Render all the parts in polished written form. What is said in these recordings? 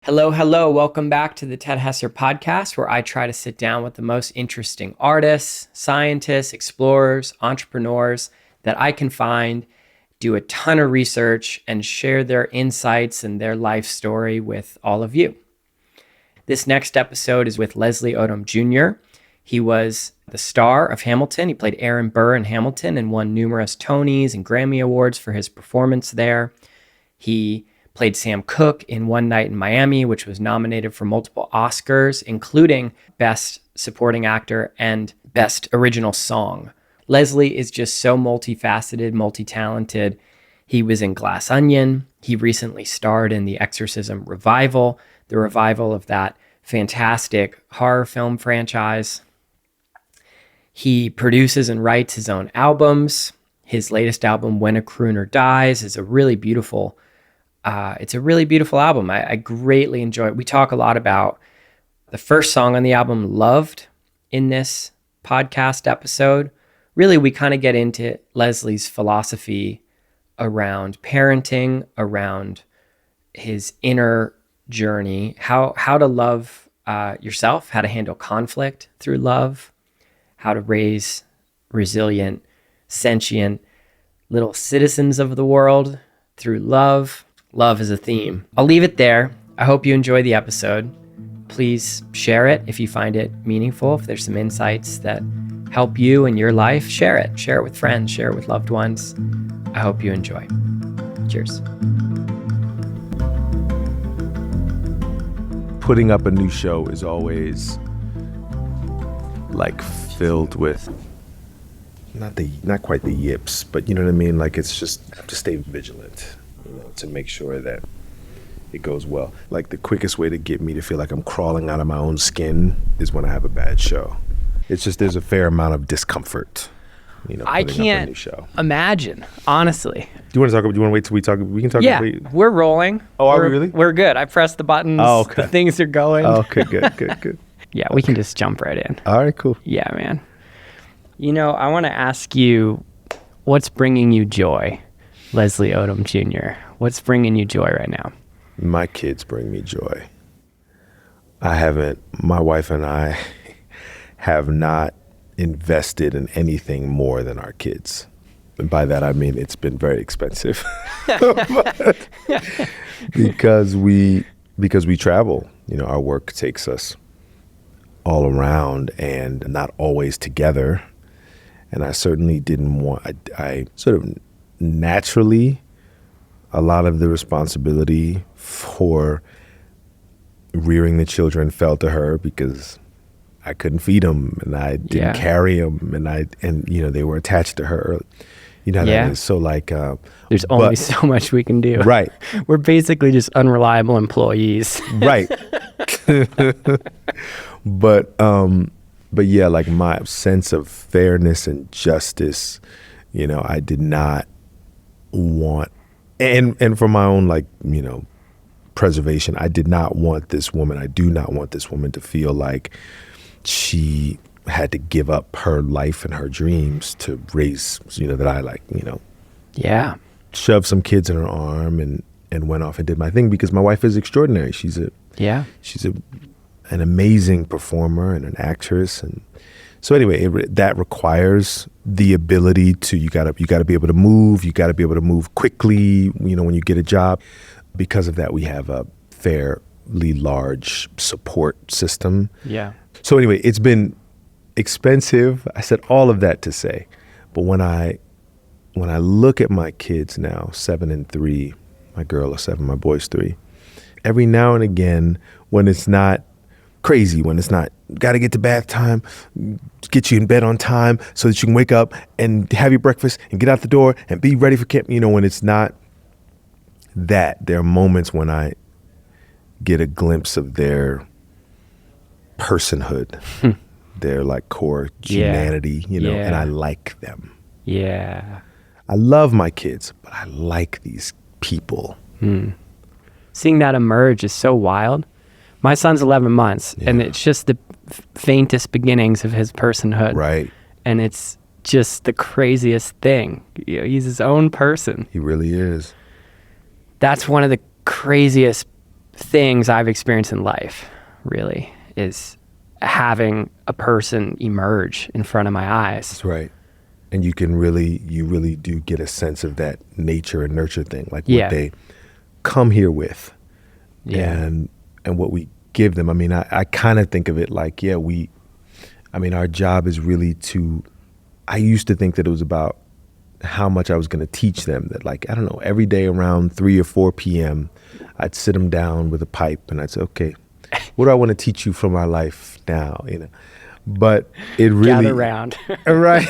Hello, hello. Welcome back to the Ted Hesser podcast, where I try to sit down with the most interesting artists, scientists, explorers, entrepreneurs that I can find, do a ton of research, and share their insights and their life story with all of you. This next episode is with Leslie Odom Jr. He was the star of Hamilton. He played Aaron Burr in Hamilton and won numerous Tonys and Grammy Awards for his performance there. He played Sam Cooke in One Night in Miami, which was nominated for multiple Oscars, including Best Supporting Actor and Best Original Song. Leslie is just so multifaceted, multi-talented. He was in Glass Onion. He recently starred in the Exorcism revival, the revival of that fantastic horror film franchise. He produces and writes his own albums. His latest album, When a Crooner Dies, is a really beautiful it's a really beautiful album. I greatly enjoy it. We talk a lot about the first song on the album, Loved, in this podcast episode. Really, we kind of get into Leslie's philosophy around parenting, around his inner journey, how to love yourself, how to handle conflict through love, how to raise resilient, sentient little citizens of the world through love. Love is a theme. I'll leave it there. I hope you enjoy the episode. Please share it if you find it meaningful. If there's some insights that help you in your life, share it. Share it with friends, share it with loved ones. I hope you enjoy. Cheers. Putting up a new show is always like filled with not quite the yips, but you know what I mean? Like it's just, I have to stay vigilant, to make sure that it goes well. Like the quickest way to get me to feel like I'm crawling out of my own skin is when I have a bad show. It's just, there's a fair amount of discomfort, I putting up a new can't show. imagine, honestly. Do you want to wait till we talk? We can talk. Yeah, we're rolling. Oh, are we really? We're good. I pressed the buttons. Oh, okay. The things are going. Oh, okay, good. Yeah, we can just jump right in. All right, cool. Yeah, man. I want to ask you, what's bringing you joy, Leslie Odom Jr.? What's bringing you joy right now? My kids bring me joy. My wife and I have not invested in anything more than our kids. And by that, I mean, it's been very expensive. because we travel, our work takes us all around and not always together. And I certainly didn't want, I sort of naturally, a lot of the responsibility for rearing the children fell to her because I couldn't feed them and I didn't carry them and they were attached to her. You know how that is. So there's only so much we can do. Right. We're basically just unreliable employees. Right. But yeah, like my sense of fairness and justice, I did not want, and for my own preservation, I do not want this woman to feel like she had to give up her life and her dreams to raise, that I shoved some kids in her arm and went off and did my thing because my wife is extraordinary. She's an amazing performer and an actress, and so anyway, that requires the ability to you got to be able to move. You got to be able to move quickly. When you get a job. Because of that, we have a fairly large support system. Yeah. So anyway, it's been expensive. I said all of that to say, but when I look at my kids now, 7 and 3, my girl is 7, my boy's 3. Every now and again, when it's not crazy, when it's not got to get to bath time, get you in bed on time so that you can wake up and have your breakfast and get out the door and be ready for camp. When it's not that, there are moments when I get a glimpse of their personhood, their core humanity, and I like them. Yeah. I love my kids, but I like these people. Seeing that emerge is so wild. My son's 11 months, and it's just the faintest beginnings of his personhood. Right. And it's just the craziest thing. He's his own person. He really is. That's one of the craziest things I've experienced in life, really, is having a person emerge in front of my eyes. That's right. And you really do get a sense of that nature and nurture thing, like what they come here with, and what we give them. I mean, I kind of think of it like, our job is really I used to think that it was about how much I was going to teach them, that like, I don't know, every day around 3 or 4 p.m., I'd sit them down with a pipe and I'd say, okay, what do I want to teach you from our life now? But it really gather around. Right.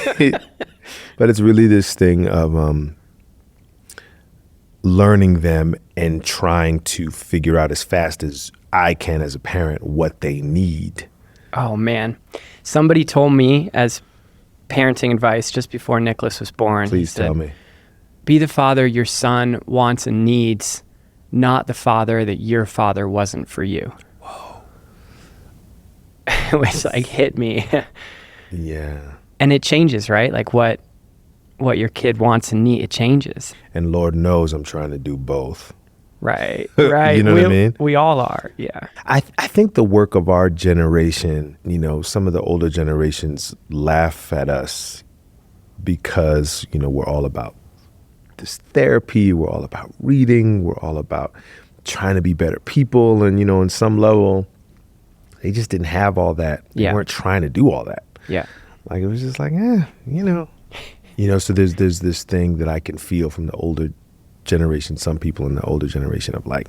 But it's really this thing of learning them and trying to figure out as fast as I can as a parent what they need. Oh man. Somebody told me as parenting advice just before Nicholas was born. Please tell me. Be the father your son wants and needs, not the father that your father wasn't for you. Whoa. Which like hit me. Yeah. And it changes, right? Like what your kid wants and needs, it changes. And Lord knows I'm trying to do both. Right. You know what I mean? We all are, yeah. I think the work of our generation, some of the older generations laugh at us because, we're all about this therapy, we're all about reading, we're all about trying to be better people. And, in some level, they just didn't have all that. They weren't trying to do all that. Yeah. Like, it was just like, so there's this thing that I can feel from the older generation, some people in the older generation of like,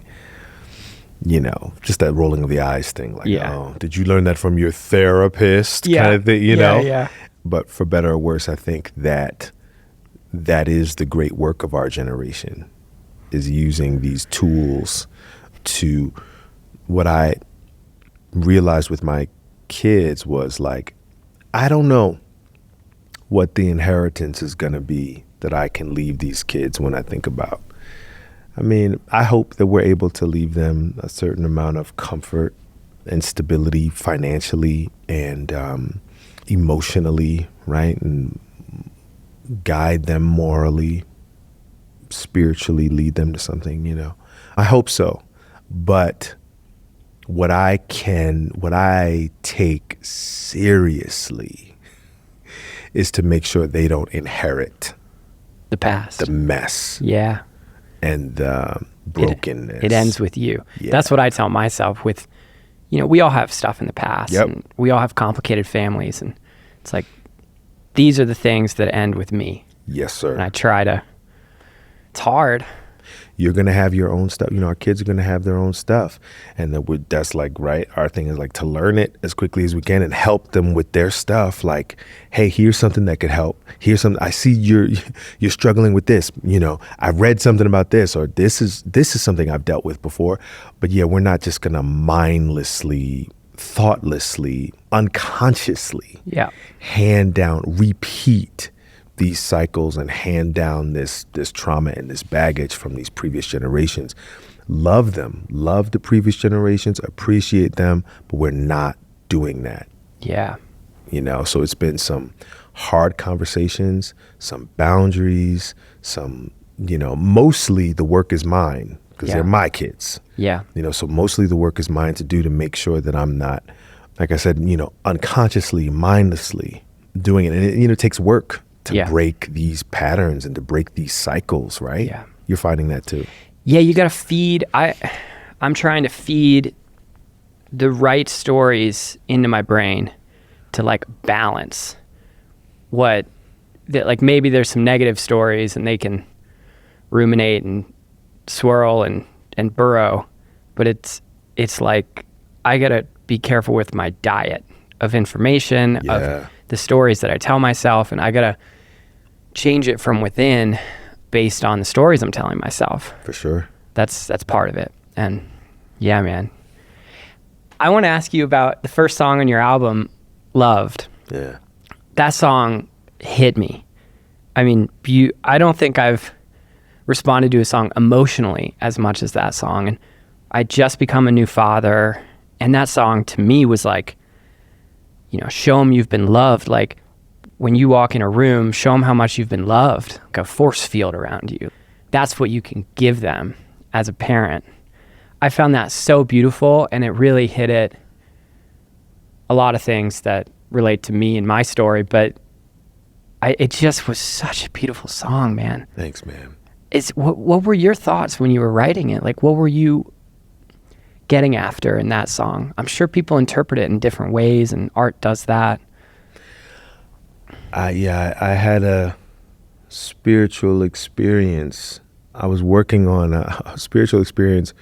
just that rolling of the eyes thing. Like, oh, did you learn that from your therapist kind of thing, Yeah. But for better or worse, I think that is the great work of our generation, is using these tools to, what I realized with my kids was like, I don't know what the inheritance is going to be that I can leave these kids when I think about. I hope that we're able to leave them a certain amount of comfort and stability financially and emotionally, right? And guide them morally, spiritually, lead them to something, I hope so. But what I take seriously is to make sure they don't inherit the past, the mess, and the brokenness. It ends with you. That's what I tell myself. With, we all have stuff in the past, and we all have complicated families, and it's like, these are the things that end with me. Yes, sir. And I try to. It's hard. You're going to have your own stuff. Our kids are going to have their own stuff. And that's like, right, our thing is like to learn it as quickly as we can and help them with their stuff. Like, hey, here's something that could help. Here's something, I see you're struggling with this. I read something about this, or this is something I've dealt with before. But we're not just going to mindlessly, thoughtlessly, unconsciously hand down, repeat these cycles and hand down this trauma and this baggage from these previous generations. Love them, love the previous generations, appreciate them, but we're not doing that. Yeah. So it's been some hard conversations, some boundaries, some, mostly the work is mine because they're my kids. Yeah. So mostly the work is mine to do, to make sure that I'm not, like I said, unconsciously, mindlessly doing it. And it takes work to break these patterns and to break these cycles, right? Yeah. You're finding that too. Yeah, you got to feed. I'm trying to feed the right stories into my brain to like balance what that, like maybe there's some negative stories and they can ruminate and swirl and burrow, but it's like I got to be careful with my diet of information, of the stories that I tell myself, and I got to change it from within based on the stories I'm telling myself. For sure. That's part of it. And yeah, man. I want to ask you about the first song on your album, Loved. Yeah. That song hit me. I don't think I've responded to a song emotionally as much as that song. And I just become a new father. And that song to me was like, show them you've been loved. Like when you walk in a room, show them how much you've been loved, like a force field around you. That's what you can give them as a parent. I found that so beautiful, and it really hit at a lot of things that relate to me and my story, but it just was such a beautiful song, man. Thanks, man. What were your thoughts when you were writing it? Like, what were you getting after in that song? I'm sure people interpret it in different ways, and art does that. I had a spiritual experience. I was working on a spiritual experience,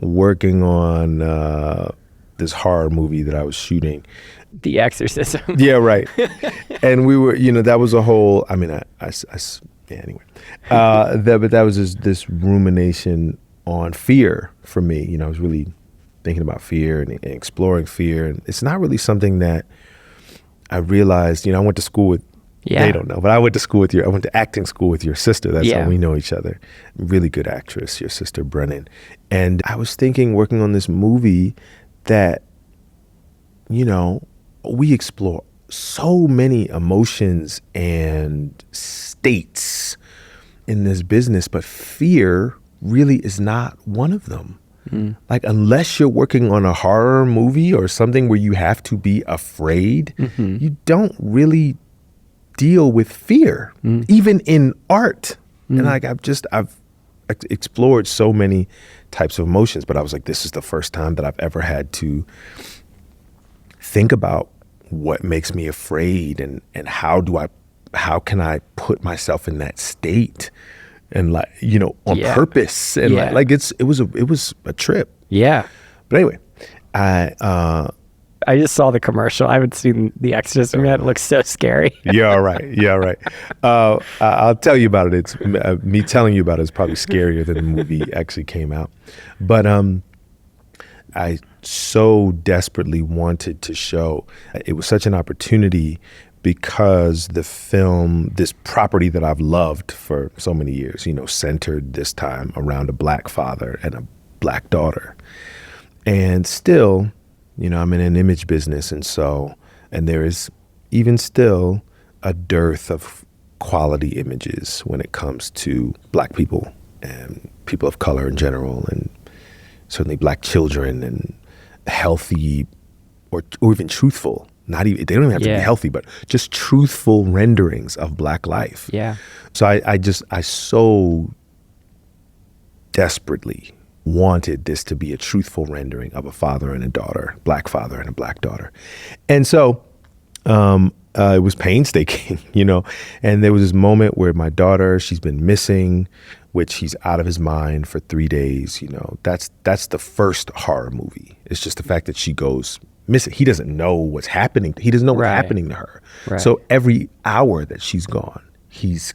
working on this horror movie that I was shooting. The Exorcism. Yeah, right. And we were, that was a whole, I mean, yeah, anyway. But that was this rumination on fear for me. I was really thinking about fear and exploring fear. And it's not really something that I realized, I went to school with, they don't know, but I went to acting school with your sister. That's how we know each other. Really good actress, your sister Brennan. And I was thinking, working on this movie, that, we explore so many emotions and states in this business, but fear really is not one of them. Like, unless you're working on a horror movie or something where you have to be afraid, you don't really deal with fear, even in art. And like, I've explored so many types of emotions, but I was like, this is the first time that I've ever had to think about what makes me afraid, and how can I put myself in that state, and like, on purpose, and like it was a trip. Yeah. But anyway, I just saw the commercial. I haven't seen The Exorcism yet. It looks so scary. Yeah, right. I'll tell you about it. It's me telling you about it is probably scarier than the movie actually came out. But I so desperately wanted to show. It was such an opportunity, because the film, this property that I've loved for so many years, centered this time around a Black father and a Black daughter. And still, I'm in an image business, and there is even still a dearth of quality images when it comes to Black people and people of color in general, and certainly Black children, and healthy or even truthful. They don't even have to be healthy, but just truthful renderings of Black life. Yeah. So I so desperately wanted this to be a truthful rendering of a father and a daughter, Black father and a Black daughter. And so it was painstaking, and there was this moment where my daughter, she's been missing, which he's out of his mind for 3 days. That's the first horror movie. It's just the fact that she goes missing. He doesn't know what's happening. He doesn't know what's happening to her. Right. So every hour that she's gone, he's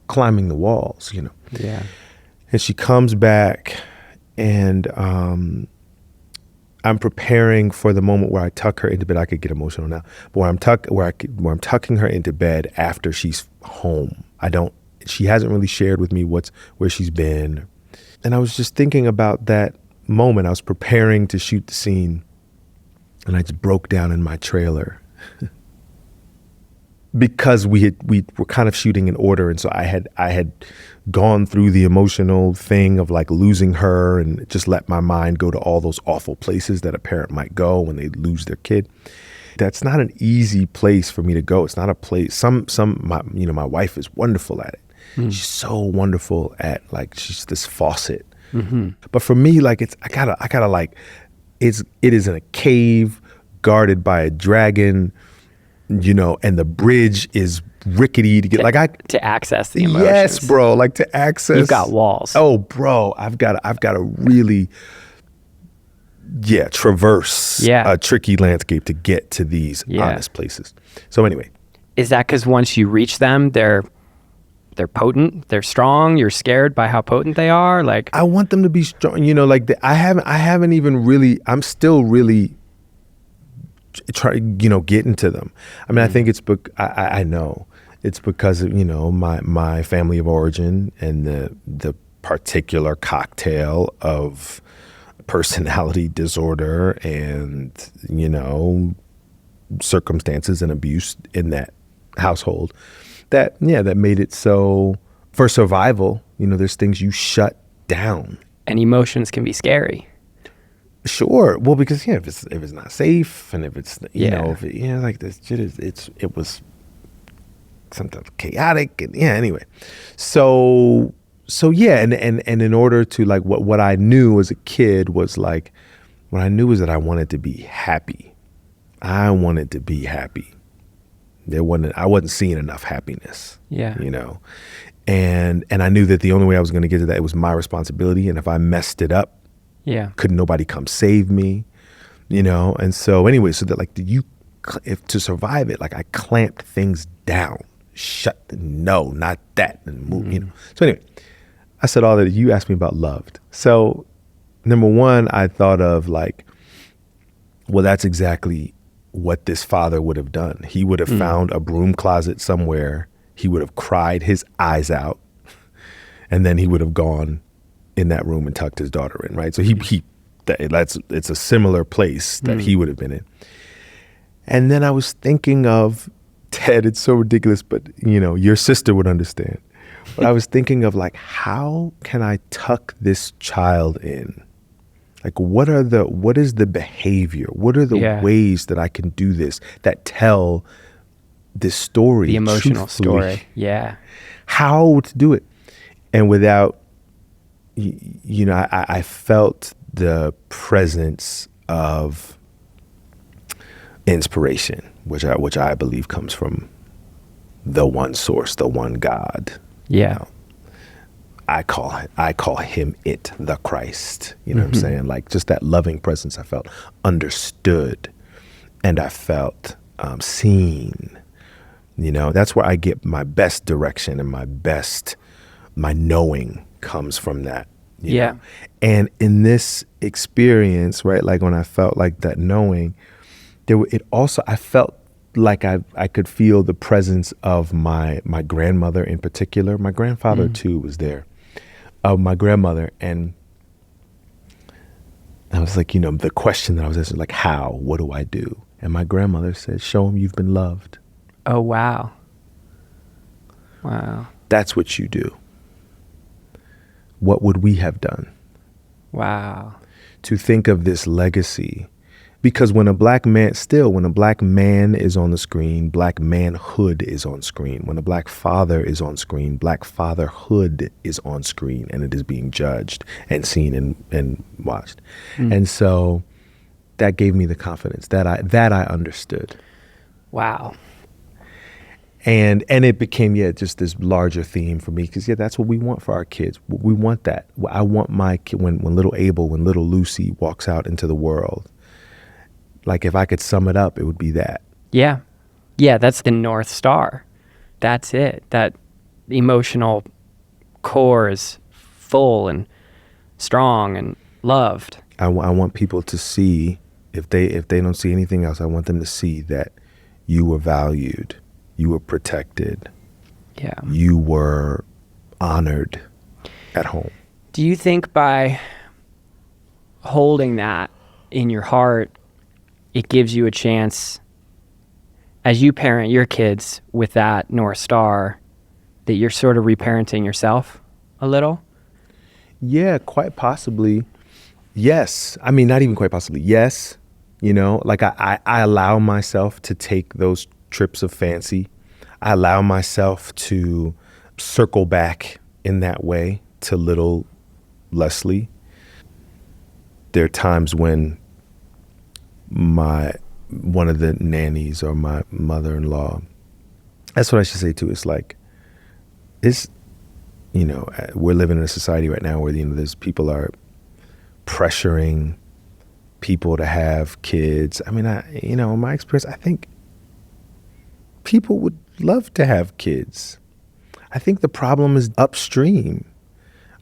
climbing the walls, Yeah. And she comes back, and I'm preparing for the moment where I tuck her into bed. I could get emotional now, but where I'm tucking her into bed after she's home. She hasn't really shared with me where she's been. And I was just thinking about that moment. I was preparing to shoot the scene, and I just broke down in my trailer because we were kind of shooting in order. And so I had gone through the emotional thing of like losing her, and just let my mind go to all those awful places that a parent might go when they lose their kid. That's not an easy place for me to go. It's not a place. My wife is wonderful at it. She's so wonderful at, like, she's this faucet. But for me, like, I gotta like, it is in a cave guarded by a dragon, and the bridge is rickety to get to access the emotions. Yes, bro. Like, to access. You've got walls. Oh, bro. I've got to really, traverse a tricky landscape to get to these honest places. So anyway. Is that because once you reach them, they're potent, they're strong, you're scared by how potent they are? Like, I want them to be strong, I haven't even really, I'm still really getting to them. I mean, I think it's, I know it's because of, my family of origin and the particular cocktail of personality disorder and, circumstances and abuse in that household that made it so, for survival, there's things you shut down. And emotions can be scary. Sure. Well, because if it's not safe, and if it's Yeah. if like this shit it was sometimes chaotic, and anyway. So yeah, and in order to like what I knew as a kid was like, what I knew was that I wanted to be happy. I wanted to be happy. I wasn't seeing enough happiness. Yeah. And I knew that the only way I was going to get to that, it was my responsibility, and if I messed it up, couldn't nobody come save me, And so anyway, so that like if to survive it, like I clamped things down, no, not that, and move, So anyway, I said all that. You asked me about loved. So number one, I thought of like, well, that's exactly what this father would have done. He would have found a broom closet somewhere. He would have cried his eyes out, and then he would have gone in that room and tucked his daughter in, right? So it's a similar place that he would have been in. And then I was thinking of, Ted, it's so ridiculous, but your sister would understand. But I was thinking of like, how can I tuck this child in? Like, what is the behavior? What are the ways that I can do this that tell this story? The emotional story. Yeah. How to do it. And without, I felt the presence of inspiration, which I believe comes from the one source, the one God. Yeah. I call him the Christ. You know what I'm saying? Like just that loving presence I felt, understood, and I felt seen. That's where I get my best direction, and my knowing comes from that. You know? And in this experience, right, like when I felt like that knowing, I felt like I could feel the presence of my grandmother in particular. My grandfather too was there. Of my grandmother, and I was like, the question that I was asking, like, how? What do I do? And my grandmother said, show him you've been loved. Oh, wow. Wow. That's what you do. What would we have done? Wow. To think of this legacy. Because when a black man is on the screen, black manhood is on screen. When a black father is on screen, black fatherhood is on screen, and it is being judged and seen and watched. And so that gave me the confidence that I understood. Wow. And it became, just this larger theme for me, because, that's what we want for our kids. We want that. I want my kid, when little Abel, when little Lucy walks out into the world, like if I could sum it up, it would be that. Yeah, that's the North Star. That's it. That emotional core is full and strong and loved. I want people to see, if they don't see anything else, I want them to see that you were valued, you were protected, you were honored at home. Do you think by holding that in your heart, it gives you a chance, as you parent your kids with that North Star, that you're sort of reparenting yourself a little? Yeah, quite possibly. Yes. I mean, not even quite possibly. Yes. Like I allow myself to take those trips of fancy. I allow myself to circle back in that way to little Leslie. There are times when one of the nannies or my mother-in-law, that's what I should say too. It's like, we're living in a society right now where, there's people are pressuring people to have kids. I mean, in my experience, I think people would love to have kids. I think the problem is upstream.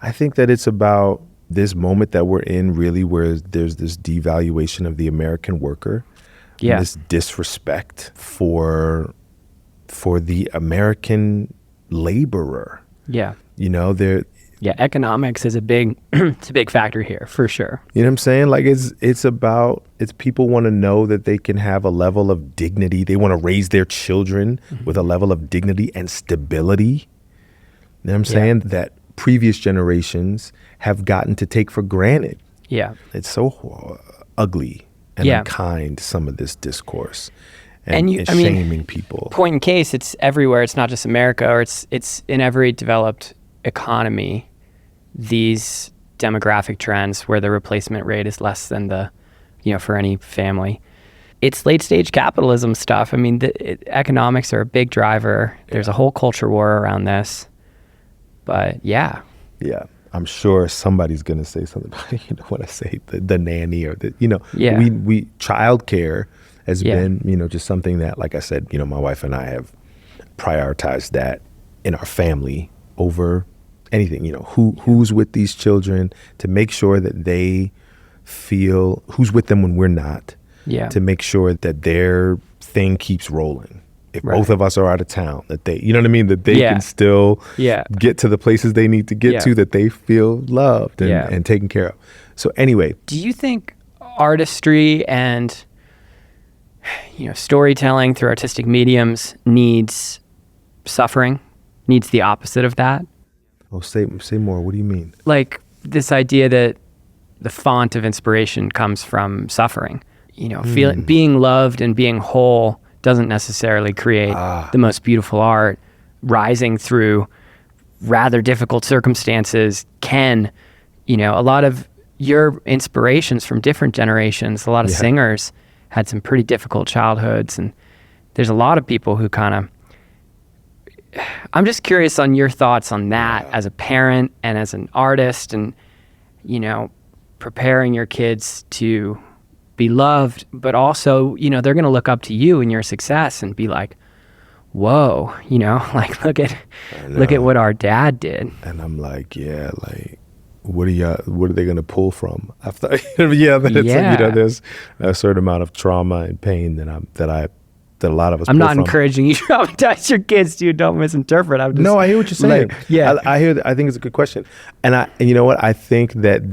I think that it's about this moment that we're in, really, where there's this devaluation of the American worker, this disrespect for the American laborer. Economics is a big it's a big factor here, for sure. You know what I'm saying? Like it's people want to know that they can have a level of dignity. They want to raise their children with a level of dignity and stability. You know what I'm saying? That previous generations have gotten to take for granted. Yeah. It's so ugly and unkind, some of this discourse, and it's shaming people. Point in case, it's everywhere. It's not just America, or it's in every developed economy. These demographic trends where the replacement rate is less than for any family. It's late stage capitalism stuff. I mean, economics are a big driver. There's a whole culture war around this. But yeah. Yeah. I'm sure somebody's going to say something about, when I say the nanny or we childcare has been, just something that, like I said, my wife and I have prioritized that in our family over anything, who's with these children, to make sure that they feel who's with them when we're not, to make sure that their thing keeps rolling. If both of us are out of town, that they, that they can still get to the places they need to get to, that they feel loved and taken care of. So anyway. Do you think artistry and, storytelling through artistic mediums needs suffering, needs the opposite of that? Oh, say more. What do you mean? Like this idea that the font of inspiration comes from suffering, being loved and being whole doesn't necessarily create the most beautiful art. Rising through rather difficult circumstances can, a lot of your inspirations from different generations, a lot of singers had some pretty difficult childhoods, and there's a lot of people who I'm just curious on your thoughts on that as a parent and as an artist, and, preparing your kids to be loved, but also, they're going to look up to you and your success and be like, whoa, like look at what our dad did. And I'm like, what are they going to pull from after? There's a certain amount of trauma and pain that a lot of us. I'm not encouraging you to traumatize your kids, dude. Don't misinterpret. I'm just, no, I hear what you're saying. I think it's a good question, and you know what? I think that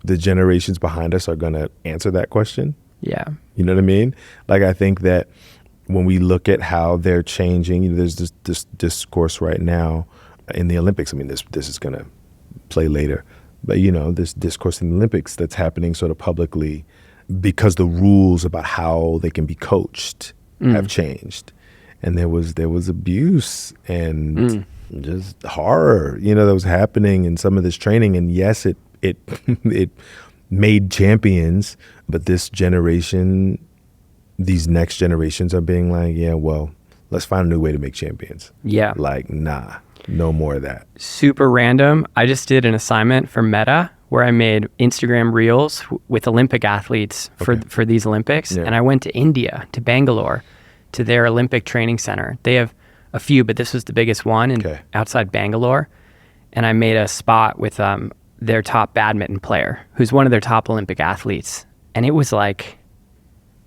the generations behind us are going to answer that question. Yeah. You know what I mean? Like, I think that when we look at how they're changing, there's this discourse right now in the Olympics. I mean, this is going to play later, but this discourse in the Olympics that's happening sort of publicly because the rules about how they can be coached have changed. And there was abuse and just horror, that was happening in some of this training. And yes, it made champions, but this generation, these next generations are being like, let's find a new way to make champions. Yeah. Like, nah, no more of that. Super random. I just did an assignment for Meta where I made Instagram reels with Olympic athletes for these Olympics. Yeah. And I went to India, to Bangalore, to their Olympic training center. They have a few, but this was the biggest one outside Bangalore. And I made a spot with their top badminton player, who's one of their top Olympic athletes. And it was like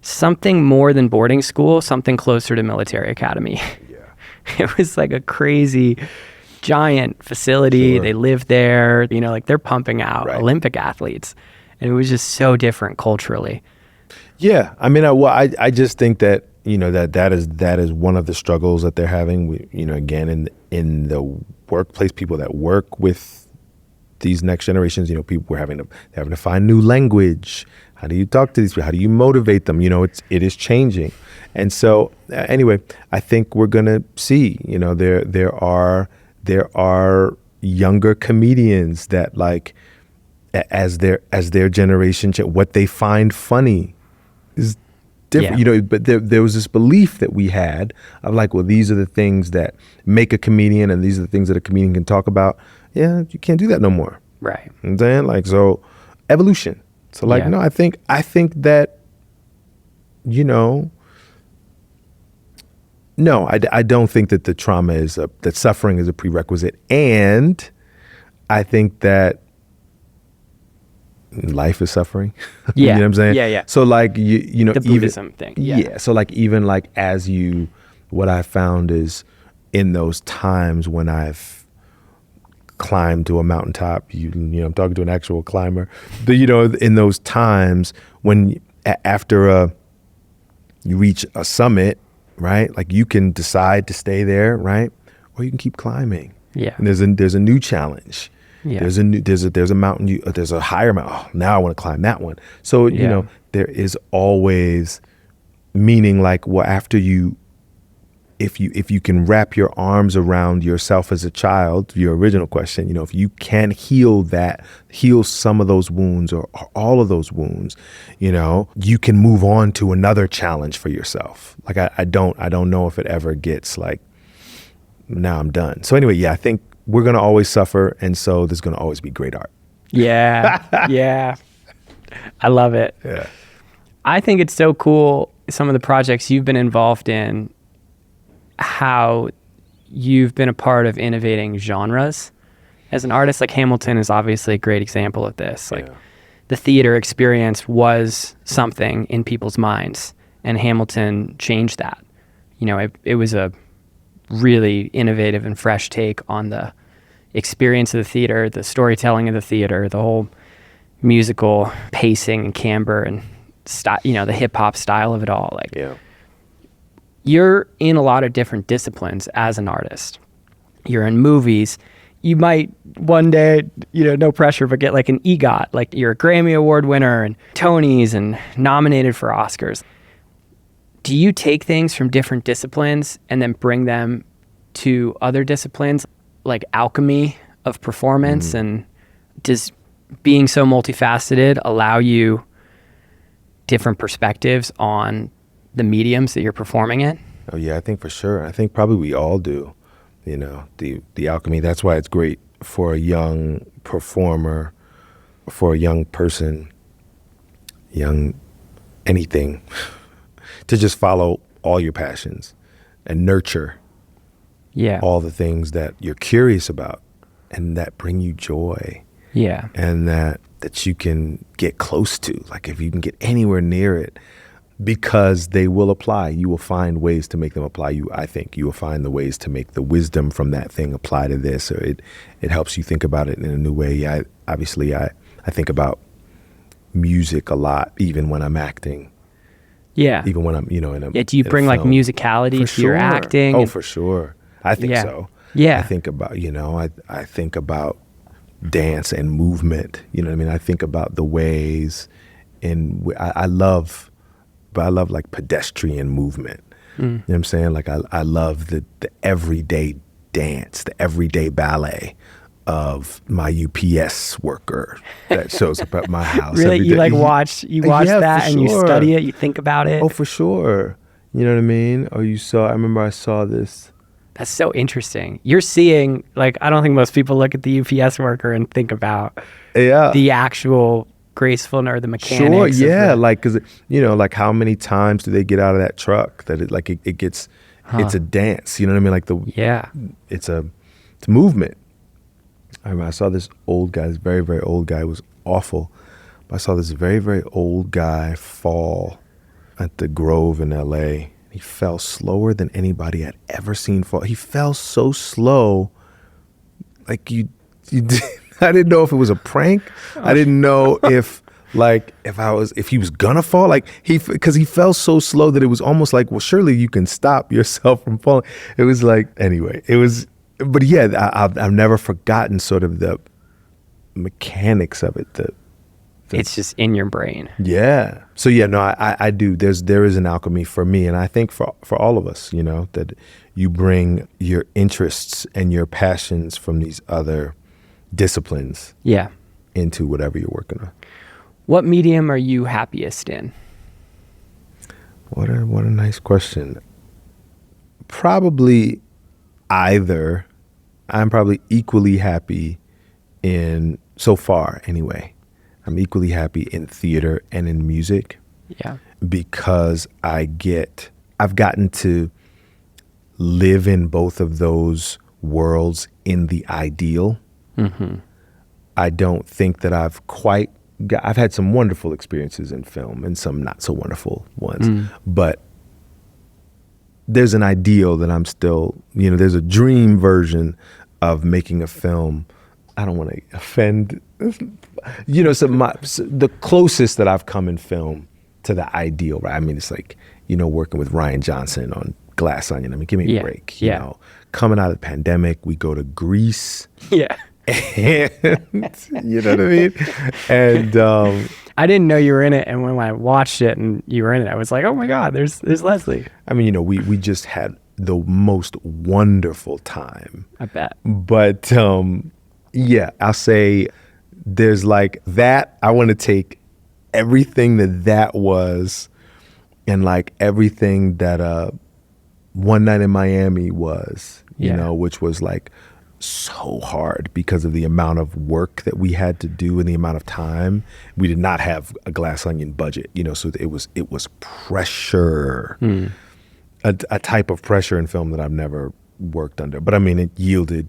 something more than boarding school, something closer to military academy. Yeah. It was like a crazy, giant facility. Sure. They live there, like they're pumping out Olympic athletes. And it was just so different culturally. Yeah. I mean, I just think that, that is one of the struggles that they're having. Again, in the workplace, people that work with these next generations, people were having to find new language. How do you talk to these people? How do you motivate them? It is changing. And so anyway, I think we're going to see, there are younger comedians that, like, as their generation, what they find funny is different, but there was this belief that we had of like, well, these are the things that make a comedian and these are the things that a comedian can talk about. Yeah, you can't do that no more. Right. You know what I'm saying? Like, so evolution. So like, no, I think that, no, I don't think that the trauma that suffering is a prerequisite. And I think that life is suffering. Yeah. You know what I'm saying? Yeah. So like, the Buddhism thing. Yeah. So like, even like what I found is in those times when I've climbed to a mountaintop, I'm talking to an actual climber, but in those times when after you reach a summit, right? Like, you can decide to stay there, right? Or you can keep climbing. Yeah. And there's a new challenge. Yeah. There's a mountain. There's a higher mountain. Oh, now I want to climb that one. So there is always meaning. Like, well, after you, if you can wrap your arms around yourself as a child, your original question, if you can heal some of those wounds or all of those wounds, you can move on to another challenge for yourself. Like I don't know if it ever gets like, now I'm done. So anyway, I think we're going to always suffer. And so there's going to always be great art. Yeah. Yeah. I love it. Yeah. I think it's so cool, some of the projects you've been involved in, how you've been a part of innovating genres as an artist. Like Hamilton is obviously a great example of this. Like the theater experience was something in people's minds, and Hamilton changed that. It was a really innovative and fresh take on the experience of the theater, the storytelling of the theater, the whole musical pacing and camber and the hip hop style of it all. You're in a lot of different disciplines as an artist. You're in movies. You might one day, no pressure, but get like an EGOT, like you're a Grammy Award winner and Tonys and nominated for Oscars. Do you take things from different disciplines and then bring them to other disciplines, like Alchemy of Performance? And does being so multifaceted allow you different perspectives on the mediums that you're performing in? Oh yeah, I think for sure. I think probably we all do. The alchemy. That's why it's great for a young performer, for a young person, young anything, to just follow all your passions and nurture all the things that you're curious about and that bring you joy. Yeah. And that you can get close to. Like if you can get anywhere near it, because they will apply. You will find ways to make them apply. I think you will find the ways to make the wisdom from that thing apply to this, or it helps you think about it in a new way. I think about music a lot, even when I'm acting. Yeah. Even when I'm, in a do you bring like musicality to your acting? Oh, for sure. I think so. Yeah. I think about, I think about dance and movement. You know what I mean? I think about the ways I love like pedestrian movement. You know what I'm saying? Like I love the everyday dance, the everyday ballet of my UPS worker that shows up at my house. Really? Every You day. like watch that and you study it, you think about it? Oh, for sure. You know what I mean? Or I remember I saw this. That's so interesting. You're seeing, like, I don't think most people look at the UPS worker and think about the actual graceful or the mechanics. Sure, yeah. Like, cause like how many times do they get out of that truck that it gets, it's a dance, you know what I mean? Like it's a movement. I remember I saw this old guy, this very, very old guy. It was awful. But I saw this very, very old guy fall at the Grove in LA. He fell slower than anybody I'd ever seen fall. He fell so slow, like you I didn't know if it was a prank. I didn't know if he was gonna fall. Like because he fell so slow that it was almost like, well, surely you can stop yourself from falling. It was like, anyway, but yeah, I've never forgotten sort of the mechanics of it. It's just in your brain. Yeah. So yeah, no, I do. There is an alchemy for me, and I think for all of us, that you bring your interests and your passions from these other disciplines into whatever you're working on. What medium are you happiest in? What a nice question. Probably either. I'm probably equally happy in, so far anyway, I'm equally happy in theater and in music. Yeah. Because I've gotten to live in both of those worlds in the ideal. Mm-hmm. I don't think that I've had some wonderful experiences in film and some not so wonderful ones, but there's an ideal that I'm still, there's a dream version of making a film. I don't want to offend, the closest that I've come in film to the ideal, right? I mean, it's like, working with Ryan Johnson on Glass Onion. I mean, give me a break, coming out of the pandemic, we go to Greece. Yeah. And you know what I mean? And I didn't know you were in it, and when I watched it and you were in it, I was like, oh my God, there's Leslie. I mean, we just had the most wonderful time. I bet. But yeah, I'll say there's like that. I want to take everything that was, and like everything that One Night in Miami was, you know, which was like so hard because of the amount of work that we had to do and the amount of time. We did not have a Glass Onion budget, you know, so it was pressure, a type of pressure in film that I've never worked under. But I mean, it yielded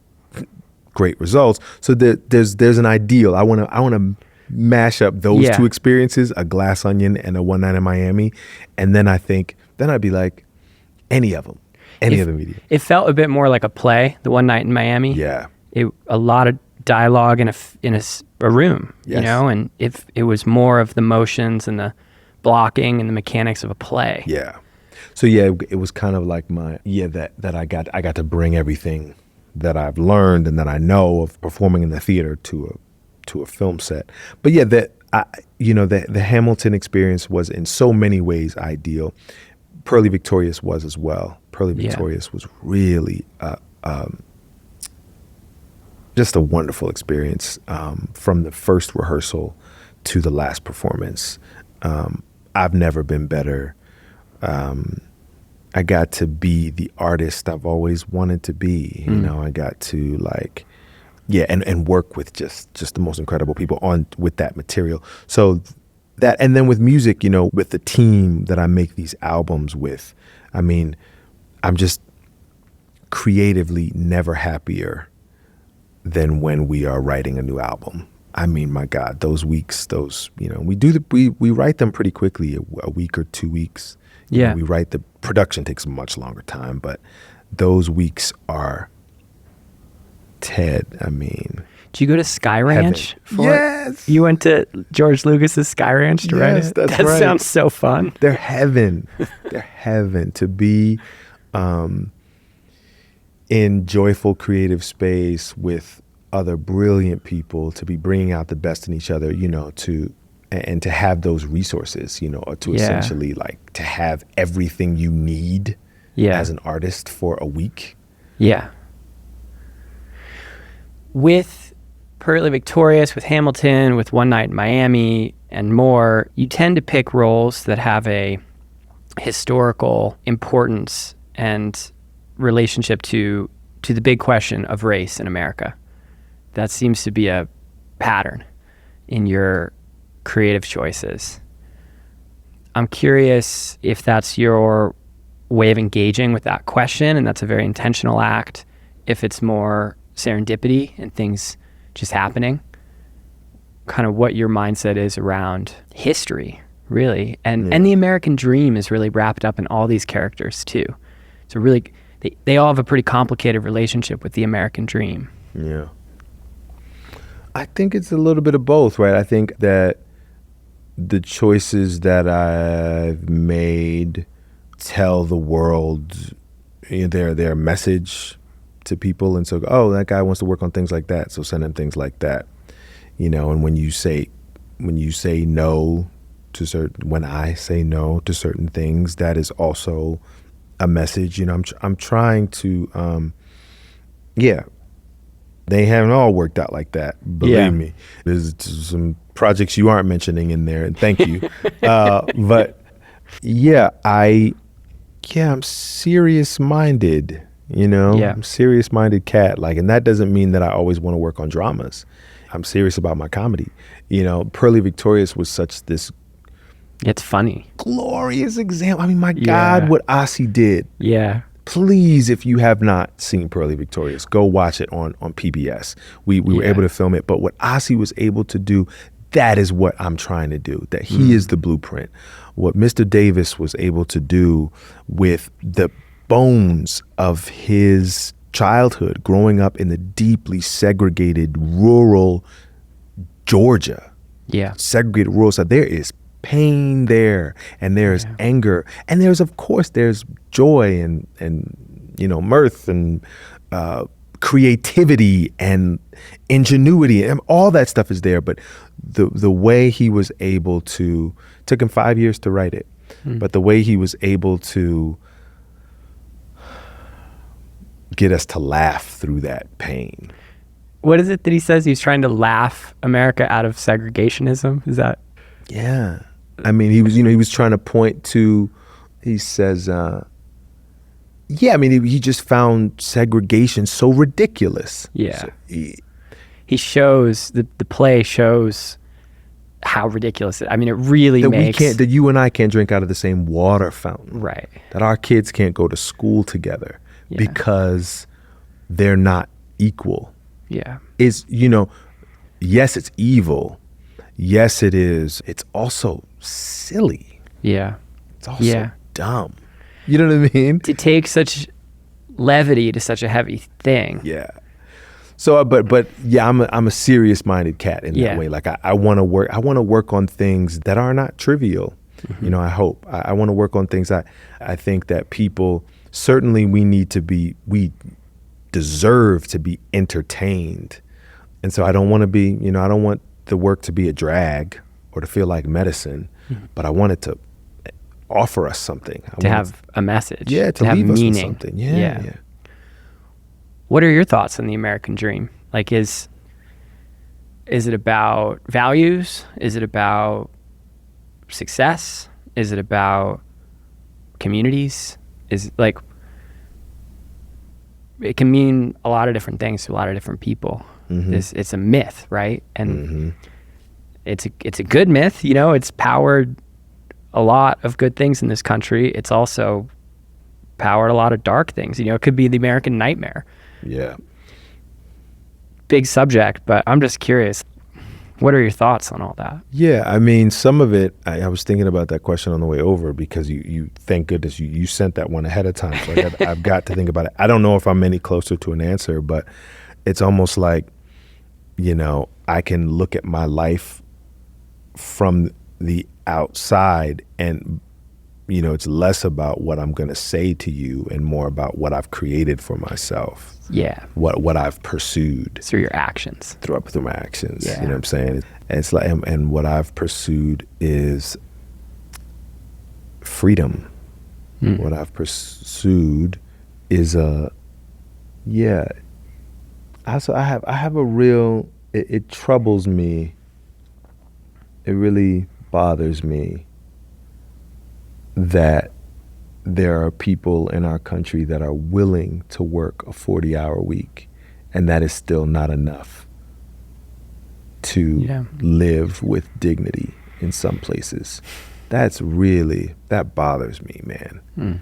great results. So there's an ideal. I want to mash up those two experiences, a Glass Onion and a One Night in Miami, and then I'd be like, any of them. Any other medium. It felt a bit more like a play, the One Night in Miami. Yeah. A lot of dialogue in a room, you know, and it was more of the motions and the blocking and the mechanics of a play. Yeah. So yeah, it was kind of like that I got to bring everything that I've learned and that I know of performing in the theater to a film set. But yeah, the Hamilton experience was in so many ways ideal. Pearly Victorious was as well. Pearly Victorious was really just a wonderful experience from the first rehearsal to the last performance. I've never been better. I got to be the artist I've always wanted to be. You know, I got to and work with just the most incredible people with that material. So that, and then with music, you know, with the team that I make these albums with, I mean, I'm just creatively never happier than when we are writing a new album. I mean, my God, those weeks, you know, we write them pretty quickly, a week or 2 weeks. You know, we write, the production takes a much longer time, but those weeks are Ted, I mean. Did you go to Sky Ranch for Yes. it? You went to George Lucas's Sky Ranch to write it? That's that right. sounds so fun. They're heaven. They're heaven to be in joyful creative space with other brilliant people, to be bringing out the best in each other, you know, and to have those resources, you know, to essentially like to have everything you need as an artist for a week. Yeah. With Pearly Victorious, with Hamilton, with One Night in Miami, and more, you tend to pick roles that have a historical importance and relationship to the big question of race in America. That seems to be a pattern in your creative choices. I'm curious if that's your way of engaging with that question, and that's a very intentional act, if it's more serendipity and things just happening, kind of what your mindset is around history, really. And the American dream is really wrapped up in all these characters too. So really, they all have a pretty complicated relationship with the American dream. Yeah. I think it's a little bit of both, right? I think that the choices that I've made tell the world, you know, their message to people, and so, oh, that guy wants to work on things like that, so send him things like that, you know. And when I say no to certain things, that is also a message, you know. I'm trying to, they haven't all worked out like that, believe me. There's some projects you aren't mentioning in there, and thank you. But I'm serious-minded, you know. I'm a serious-minded cat, like, and that doesn't mean that I always want to work on dramas. I'm serious about my comedy. You know, Pearly Victorious was such this, it's funny, glorious example. I mean, my God, what Ossie did. Yeah. Please, if you have not seen Pearly Victorious, go watch it on PBS. We were able to film it, but what Ossie was able to do, that is what I'm trying to do. That he is the blueprint. What Mr. Davis was able to do with the bones of his childhood, growing up in the deeply segregated rural Georgia. Yeah. Segregated rural side. There is pain there, and there's anger, and there's, of course, there's joy and mirth and creativity and ingenuity, and all that stuff is there. But the way he was able to, took him 5 years to write it, but the way he was able to get us to laugh through that pain. What is it that he says? He's trying to laugh America out of segregationism? Is that? Yeah. I mean, he was trying to point to, he says, he just found segregation so ridiculous. Yeah. So he shows, the play shows how ridiculous it, I mean, it really makes. That you and I can't drink out of the same water fountain. Right. That our kids can't go to school together because they're not equal. Yeah. Is, yes, it's evil. Yes, it is. It's also silly. Yeah. It's also dumb. You know what I mean? To take such levity to such a heavy thing. Yeah. So, but yeah, I'm a serious-minded cat in that way. Like I want to work. I want to work on things that are not trivial. Mm-hmm. I hope I want to work on things. I think that people, certainly we deserve to be entertained. And so I don't want to be, I don't want the work to be a drag or to feel like medicine, but I want it to offer us something. To have a message. Yeah, to have leave meaning. us with something. Yeah. What are your thoughts on the American dream? Like, is it about values? Is it about success? Is it about communities? Is it like, it can mean a lot of different things to a lot of different people. Mm-hmm. It's a myth, right? And it's a good myth, it's powered a lot of good things in this country. It's also powered a lot of dark things. It could be the American nightmare. Yeah. Big subject, but I'm just curious. What are your thoughts on all that? Yeah, I mean, some of it, I was thinking about that question on the way over because you thank goodness you sent that one ahead of time. So I've got to think about it. I don't know if I'm any closer to an answer, but it's almost like, I can look at my life from the outside and, it's less about what I'm going to say to you and more about what I've created for myself. Yeah. What I've pursued. Through your actions. Through my actions. Yeah. You know what I'm saying? And it's like, and what I've pursued is freedom. What I've pursued is I have a real, it troubles me. It really bothers me that there are people in our country that are willing to work a 40-hour week, and that is still not enough to live with dignity in some places. That bothers me, man.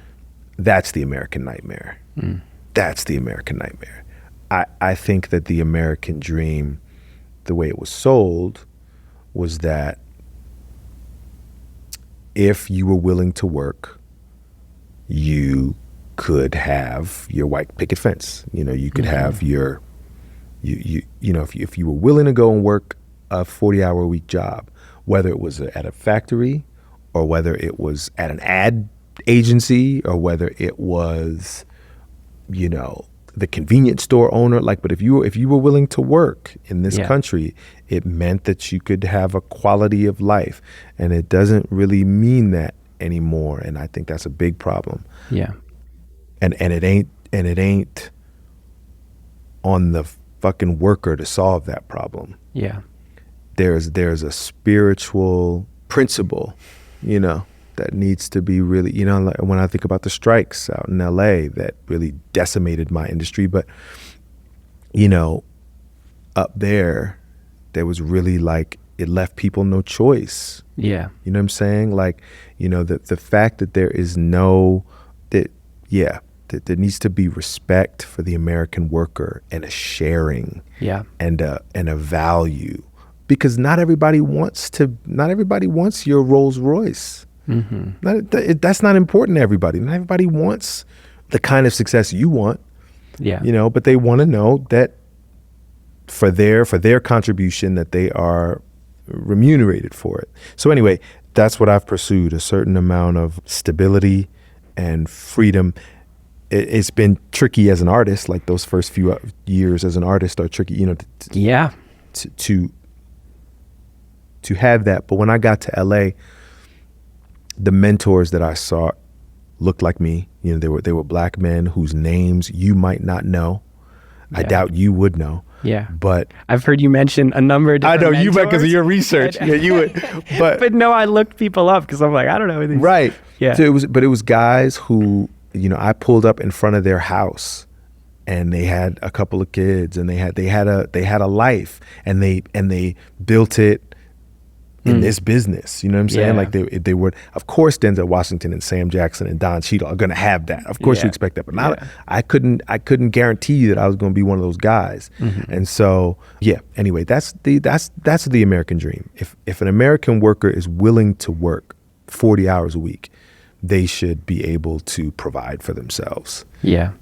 That's the American nightmare. That's the American nightmare. I think that the American dream, the way it was sold, was that if you were willing to work, you could have your white picket fence. You could have your, if you were willing to go and work a 40-hour week job, whether it was at a factory or whether it was at an ad agency or whether it was, the convenience store owner. But if you were willing to work in this country, it meant that you could have a quality of life. And it doesn't really mean that anymore. And I think that's a big problem. Yeah. And it ain't on the fucking worker to solve that problem. Yeah. There's a spiritual principle, that needs to be really, like when I think about the strikes out in LA that really decimated my industry, but up there was really like, it left people no choice. Yeah. You know what I'm saying? Like, the fact that there is that there needs to be respect for the American worker and a sharing and a value, because not everybody wants your Rolls Royce. Mm-hmm. That's not important to everybody. Not everybody wants the kind of success you want. Yeah. But they want to know that for their contribution that they are remunerated for it. So anyway, that's what I've pursued, a certain amount of stability and freedom. it's been tricky as an artist. Like those first few years as an artist are tricky, you know, to have that. But when I got to LA, the mentors that I saw looked like me. You know, they were black men whose names you might not know. I doubt you would know. Yeah. But I've heard you mention a number of different I know mentors. you might because of your research. Yeah, you would. But no, I looked people up because I'm like, I don't know these. Right. Yeah. So it was guys who, you know, I pulled up in front of their house and they had a couple of kids and they had a life and they built it in this business, you know what I'm saying? Yeah. Like they were, of course, Denzel Washington and Sam Jackson and Don Cheadle are going to have that. Of course, you expect that, but not. I couldn't guarantee you that I was going to be one of those guys. And so, Anyway, that's the American dream. If an American worker is willing to work 40 hours a week, they should be able to provide for themselves. Yeah.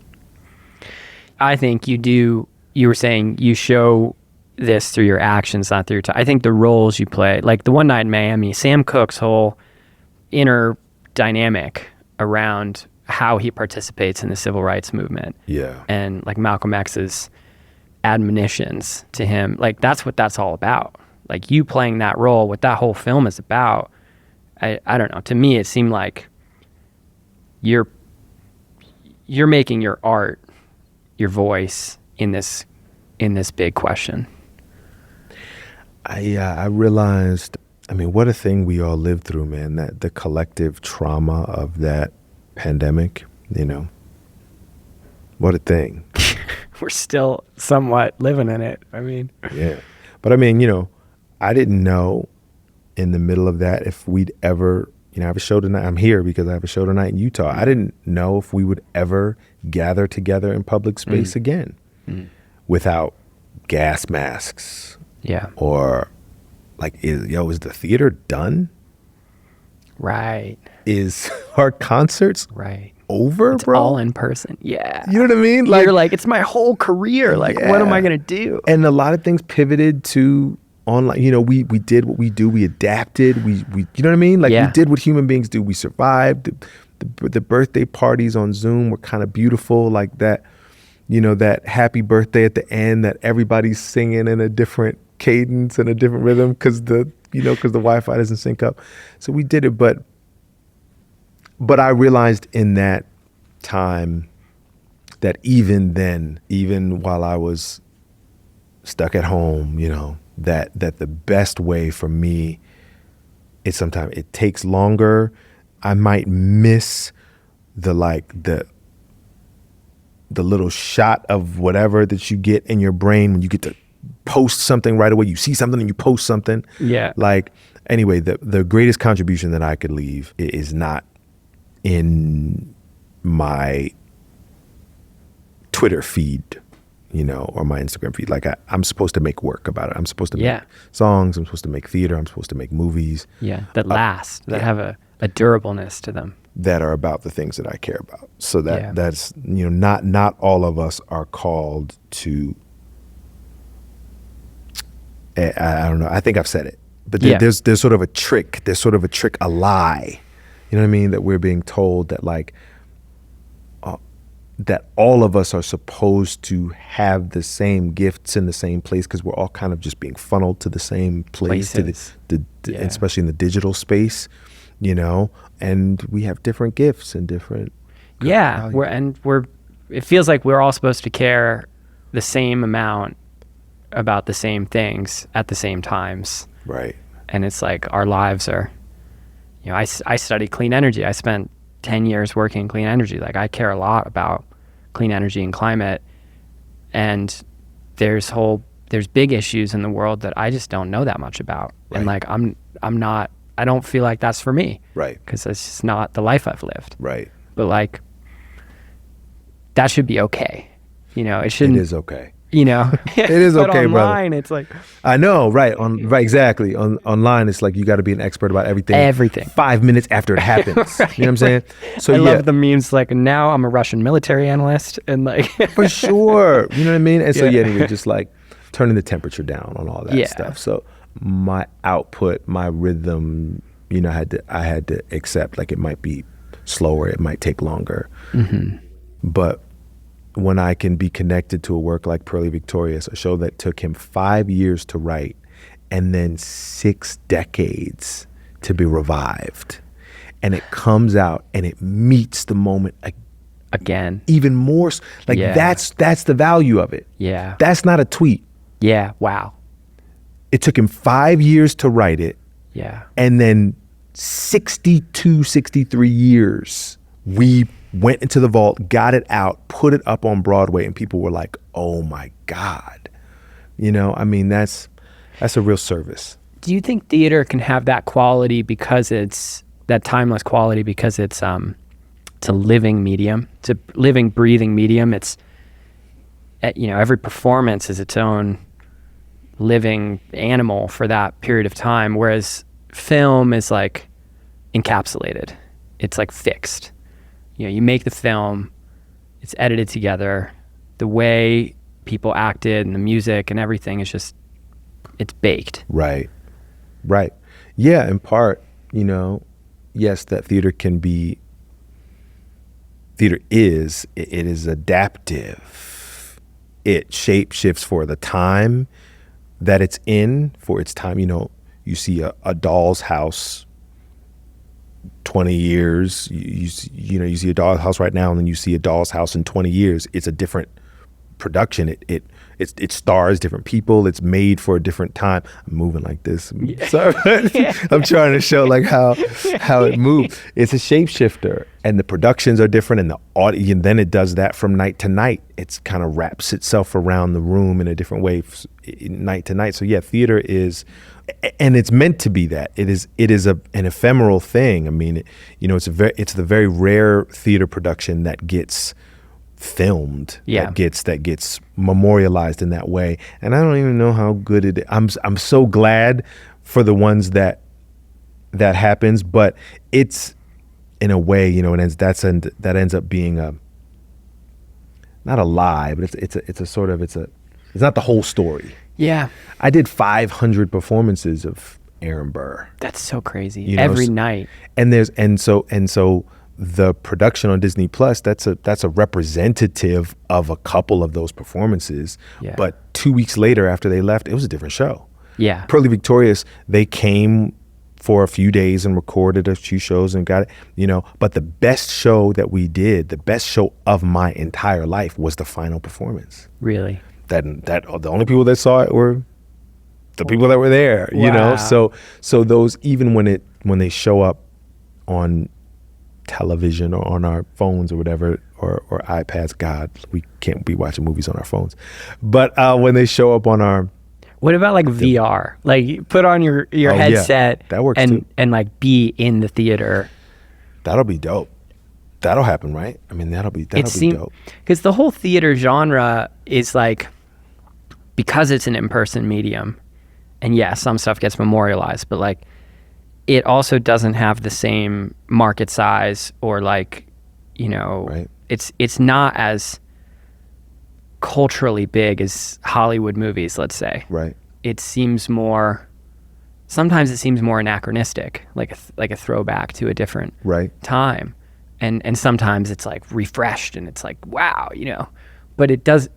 I think you were saying you show this through your actions, not through your time. I think the roles you play, like the One Night in Miami, Sam Cooke's whole inner dynamic around how he participates in the civil rights movement. Yeah. And like Malcolm X's admonitions to him, like that's what that's all about. Like you playing that role, what that whole film is about. I don't know. To me, it seemed like you're making your art, your voice in this big question. I realized, I mean, what a thing we all lived through, man, that the collective trauma of that pandemic, you know, what a thing. We're still somewhat living in it. I mean. Yeah. But I mean, you know, I didn't know in the middle of that if we'd ever, you know, I have a show tonight. I'm here because I have a show tonight in Utah. I didn't know if we would ever gather together in public space again without gas masks. Yeah. Or like, is the theater done? Right. Is our concerts over, it's bro? all in person. Yeah. You know what I mean? Like, you're like, it's my whole career. Like, what am I going to do? And a lot of things pivoted to online. You know, we did what we do. We adapted. We you know what I mean? Like we did what human beings do. We survived. The birthday parties on Zoom were kind of beautiful, like that. You know, that happy birthday at the end that everybody's singing in a different cadence and a different rhythm because the Wi-Fi doesn't sync up. So we did it, but I realized in that time that even then, even while I was stuck at home, you know, that the best way for me is sometimes it takes longer. I might miss the little shot of whatever that you get in your brain when you get to post something right away. You see something and you post something. Yeah. Like, anyway, the greatest contribution that I could leave is not in my Twitter feed, you know, or my Instagram feed. Like I'm supposed to make work about it. I'm supposed to make songs. I'm supposed to make theater. I'm supposed to make movies. Yeah. That last, that have a durableness to them. That are about the things that I care about. So that's, you know, not all of us are called to, I don't know. I think I've said it, but there's sort of a trick. There's sort of a lie. You know what I mean? That we're being told that like, that all of us are supposed to have the same gifts in the same place because we're all kind of just being funneled to the same place, especially in the digital space, you know, and we have different gifts and different. Yeah. It feels like we're all supposed to care the same amount about the same things at the same times. Right. And it's like our lives are, you know, I study clean energy. I spent 10 years working in clean energy. Like I care a lot about clean energy and climate. And there's big issues in the world that I just don't know that much about. Right. And like, I don't feel like that's for me. Right. Because that's just not the life I've lived. Right. But like, that should be okay. You know, it shouldn't. It is okay. You know, it is okay, but online, it's like, I know, right? Right, exactly. Online, it's like you got to be an expert about everything. Everything. 5 minutes after it happens. Right, you know what I'm saying? So I love the memes. Like now, I'm a Russian military analyst, and like for sure, you know what I mean. And so anyway, just like turning the temperature down on all that stuff. So my output, my rhythm, you know, I had to accept like it might be slower, it might take longer. Mm-hmm. But when I can be connected to a work like Pearly Victorious, a show that took him 5 years to write and then 6 decades to be revived, and it comes out and it meets the moment again, even more, like that's the value of it. Yeah. That's not a tweet. Yeah. Wow. It took him 5 years to write it. Yeah. And then 62, 63 years, we went into the vault, got it out, put it up on Broadway, and people were like, oh my God. You know, I mean, that's a real service. Do you think theater can have that quality because it's that timeless quality because it's a living medium? It's a living, breathing medium. It's, every performance is its own living animal for that period of time, whereas film is like encapsulated. It's like fixed. You make the film, it's edited together. The way people acted and the music and everything is just, it's baked. Right. Yeah, in part, yes, that theater is adaptive. It shape shifts for the time that it's in, for its time. You see a doll's house 20 years, you see a doll's house right now, and then you see a doll's house in 20 years. It's a different production. It stars different people. It's made for a different time. I'm moving like this. Sorry. I'm trying to show like how it moves. It's a shapeshifter, and the productions are different, and the audio, and then it does that from night to night. It's kind of wraps itself around the room in a different way, night to night. So yeah, theater is, and it's meant to be that. It is an ephemeral thing. I mean, it's the very rare theater production that gets filmed, that gets memorialized in that way. And I don't even know how good it is. I'm so glad for the ones that happens, but it's in a way, that ends up being not a lie, but it's not the whole story. Yeah. I did 500 performances of Aaron Burr. That's so crazy. Every night. And so the production on Disney Plus, that's a representative of a couple of those performances. Yeah. But 2 weeks later after they left, it was a different show. Yeah. Pearly Victorious, they came for a few days and recorded a few shows and got it, but the best show that we did, the best show of my entire life, was the final performance. Really? That the only people that saw it were the people that were there, Wow. So those, even when they show up on television or on our phones or whatever, or iPads, God, we can't be watching movies on our phones, but when they show up on our, what about like VR? Like you put on your headset, that works and too. And like be in the theater. That'll be dope. That'll happen, right? I mean, that'll be dope. Because the whole theater genre is like, because it's an in-person medium, and yeah, some stuff gets memorialized, but like it also doesn't have the same market size, or like, right. It's not as culturally big as Hollywood movies, let's say. Right. Sometimes it seems more anachronistic, like a throwback to a different time. And sometimes it's like refreshed and it's like, wow, but it does,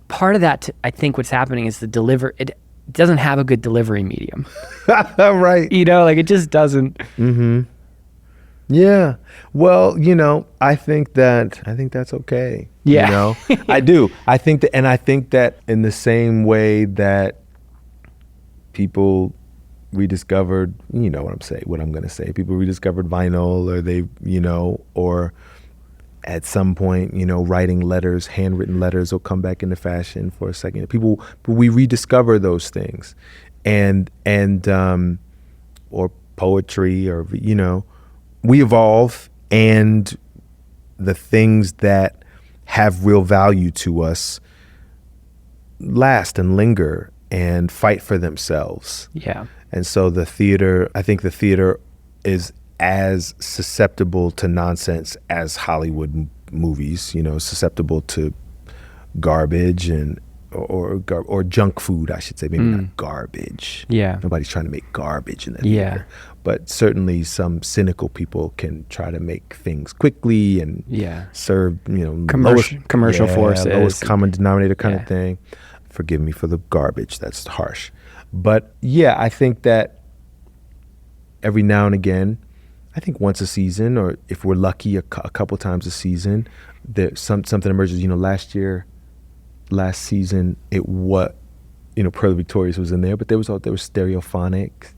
part of that, I think what's happening is it doesn't have a good delivery medium. Right. Like it just doesn't. Mm-hmm. Yeah. Well, I think that's okay. Yeah. I do. I think that in the same way that people rediscovered, what I'm going to say, people rediscovered vinyl, or they, or at some point, writing letters, handwritten letters will come back into fashion for a second. We rediscover those things, and or poetry, or, we evolve, and the things that have real value to us last and linger and fight for themselves. Yeah. And so I think the theater is as susceptible to nonsense as Hollywood movies, susceptible to garbage, and or junk food, I should say, maybe not garbage. Yeah. Nobody's trying to make garbage in the Yeah. theater. But certainly some cynical people can try to make things quickly and serve, commercial forces. Lowest common denominator kind of thing. Forgive me for the garbage. That's harsh. But yeah, I think that every now and again, I think once a season, or if we're lucky, a couple times a season, something emerges. Last season, Pearly Victorious was in there, but there was Stereophonics,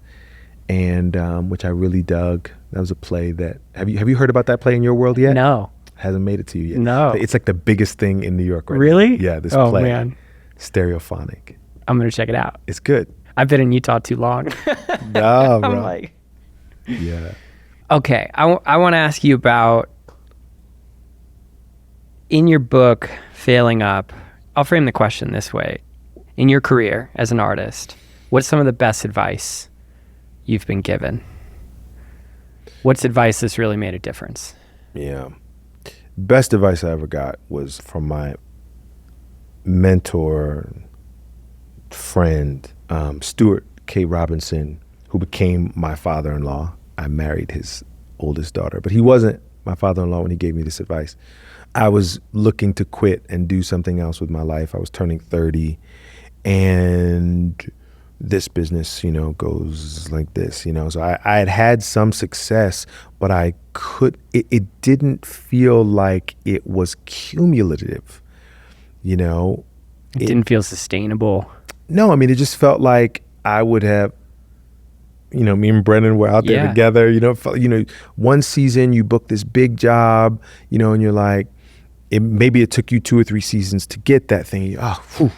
and which I really dug. That was a play that have you heard about that play in your world yet? No, hasn't made it to you yet. No, it's like the biggest thing in New York right Really? now. Yeah, this play. Oh man, Stereophonic. I'm gonna check it out. It's good. I've been in Utah too long. No, bro. I'm like, yeah. Okay, I want to ask you about, in your book, Failing Up, I'll frame the question this way. In your career as an artist, what's some of the best advice you've been given? What's advice that's really made a difference? Yeah. Best advice I ever got was from my mentor, friend, Stuart K. Robinson, who became my father-in-law. I married his oldest daughter, but he wasn't my father-in-law when he gave me this advice. I was looking to quit and do something else with my life. I was turning 30, and this business, goes like this, So I had some success, but it didn't feel like it was cumulative, It didn't feel sustainable. No, it just felt like I would have, me and Brennan were out there together, one season you book this big job, and you're like, maybe it took you 2 or 3 seasons to get that thing.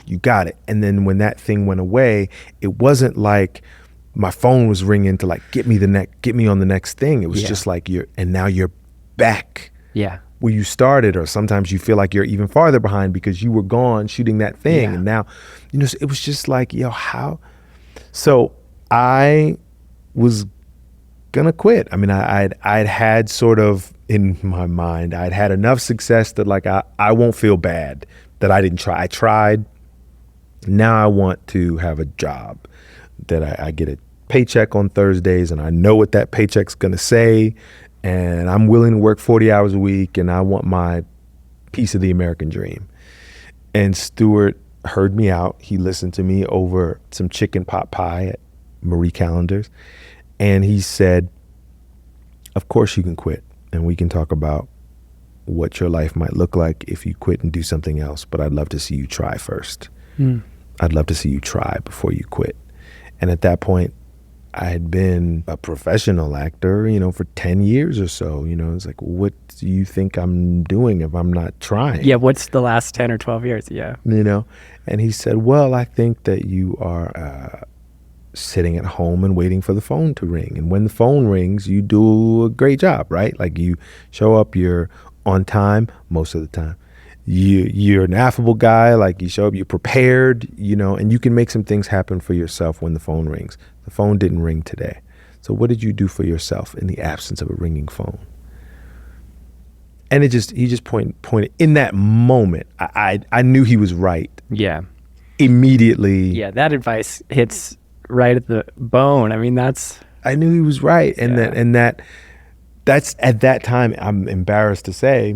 You got it. And then when that thing went away, it wasn't like my phone was ringing to like, get me on the next thing. It was just like now you're back where you started, or sometimes you feel like you're even farther behind because you were gone shooting that thing. Yeah. And now, it was just like, how? So I was gonna quit. I'd had sort of in my mind, I'd had enough success that like I won't feel bad that I didn't try. I tried. Now I want to have a job that I get a paycheck on Thursdays, and I know what that paycheck's gonna say, and I'm willing to work 40 hours a week, and I want my piece of the American dream. And Stuart heard me out. He listened to me over some chicken pot pie at Marie Callender's. And he said, of course you can quit, and we can talk about what your life might look like if you quit and do something else, but I'd love to see you try first. I'd love to see you try before you quit. And at that point, I had been a professional actor, for 10 years or so. It's like, what do you think I'm doing if I'm not trying? Yeah, what's the last 10 or 12 years? Yeah. And he said, well, I think that you are sitting at home and waiting for the phone to ring. And when the phone rings, you do a great job, right? Like you show up, you're on time most of the time. You're an affable guy, like you show up, you're prepared, and you can make some things happen for yourself when the phone rings. The phone didn't ring today. So what did you do for yourself in the absence of a ringing phone? And he just pointed in that moment. I knew he was right. Yeah. Immediately. Yeah, that advice hits right at the bone. I knew he was right. And that's at that time, I'm embarrassed to say,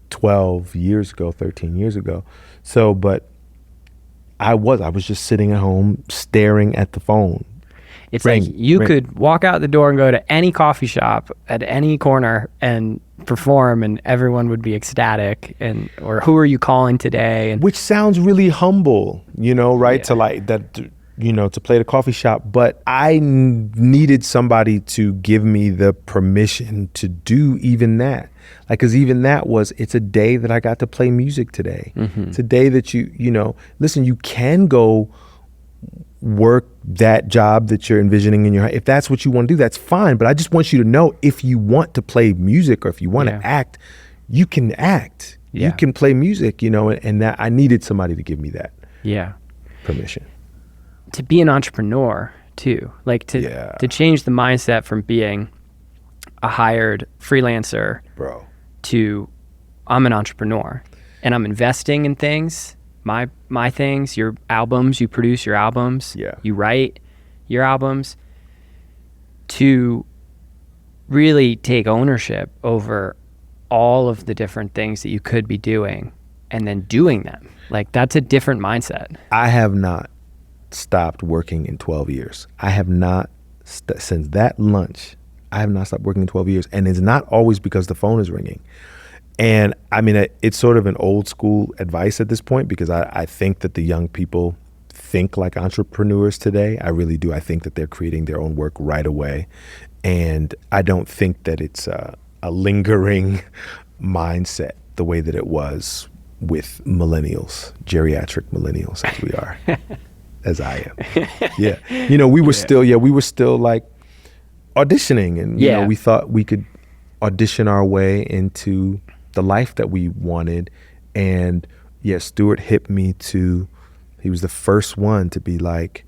12 years ago, 13 years ago. So, but I was just sitting at home staring at the phone. It's like you could walk out the door and go to any coffee shop at any corner and perform, and everyone would be ecstatic. Or who are you calling today? And which sounds really humble, right? Yeah. To like that, to play at a coffee shop. But I needed somebody to give me the permission to do even that. Like, cause even that it's a day that I got to play music today. Mm-hmm. It's a day that listen, you can go work that job that you're envisioning in your head. If that's what you want to do, that's fine. But I just want you to know, if you want to play music or if you want to act, you can act. Yeah. You can play music, and that I needed somebody to give me that permission. To be an entrepreneur too, like to change the mindset from being a hired freelancer bro, to I'm an entrepreneur. and I'm investing in things, my things, your albums, you produce your albums, Yeah. you write your albums, to really take ownership over all of the different things that you could be doing and then doing them. Like, that's a different mindset. I have not stopped working in 12 years. I have not, since that lunch, I have not stopped working in 12 years. And it's not always because the phone is ringing. And I mean, it's sort of an old school advice at this point, because I think that the young people think like entrepreneurs today. I really do. I think that they're creating their own work right away. And I don't think that it's a lingering mindset the way that it was with millennials, geriatric millennials, as we are, as I am. Yeah. You know, we were still like auditioning, and you know, we thought we could audition our way into the life that we wanted. And yeah, Stuart hit me he was the first one to be like,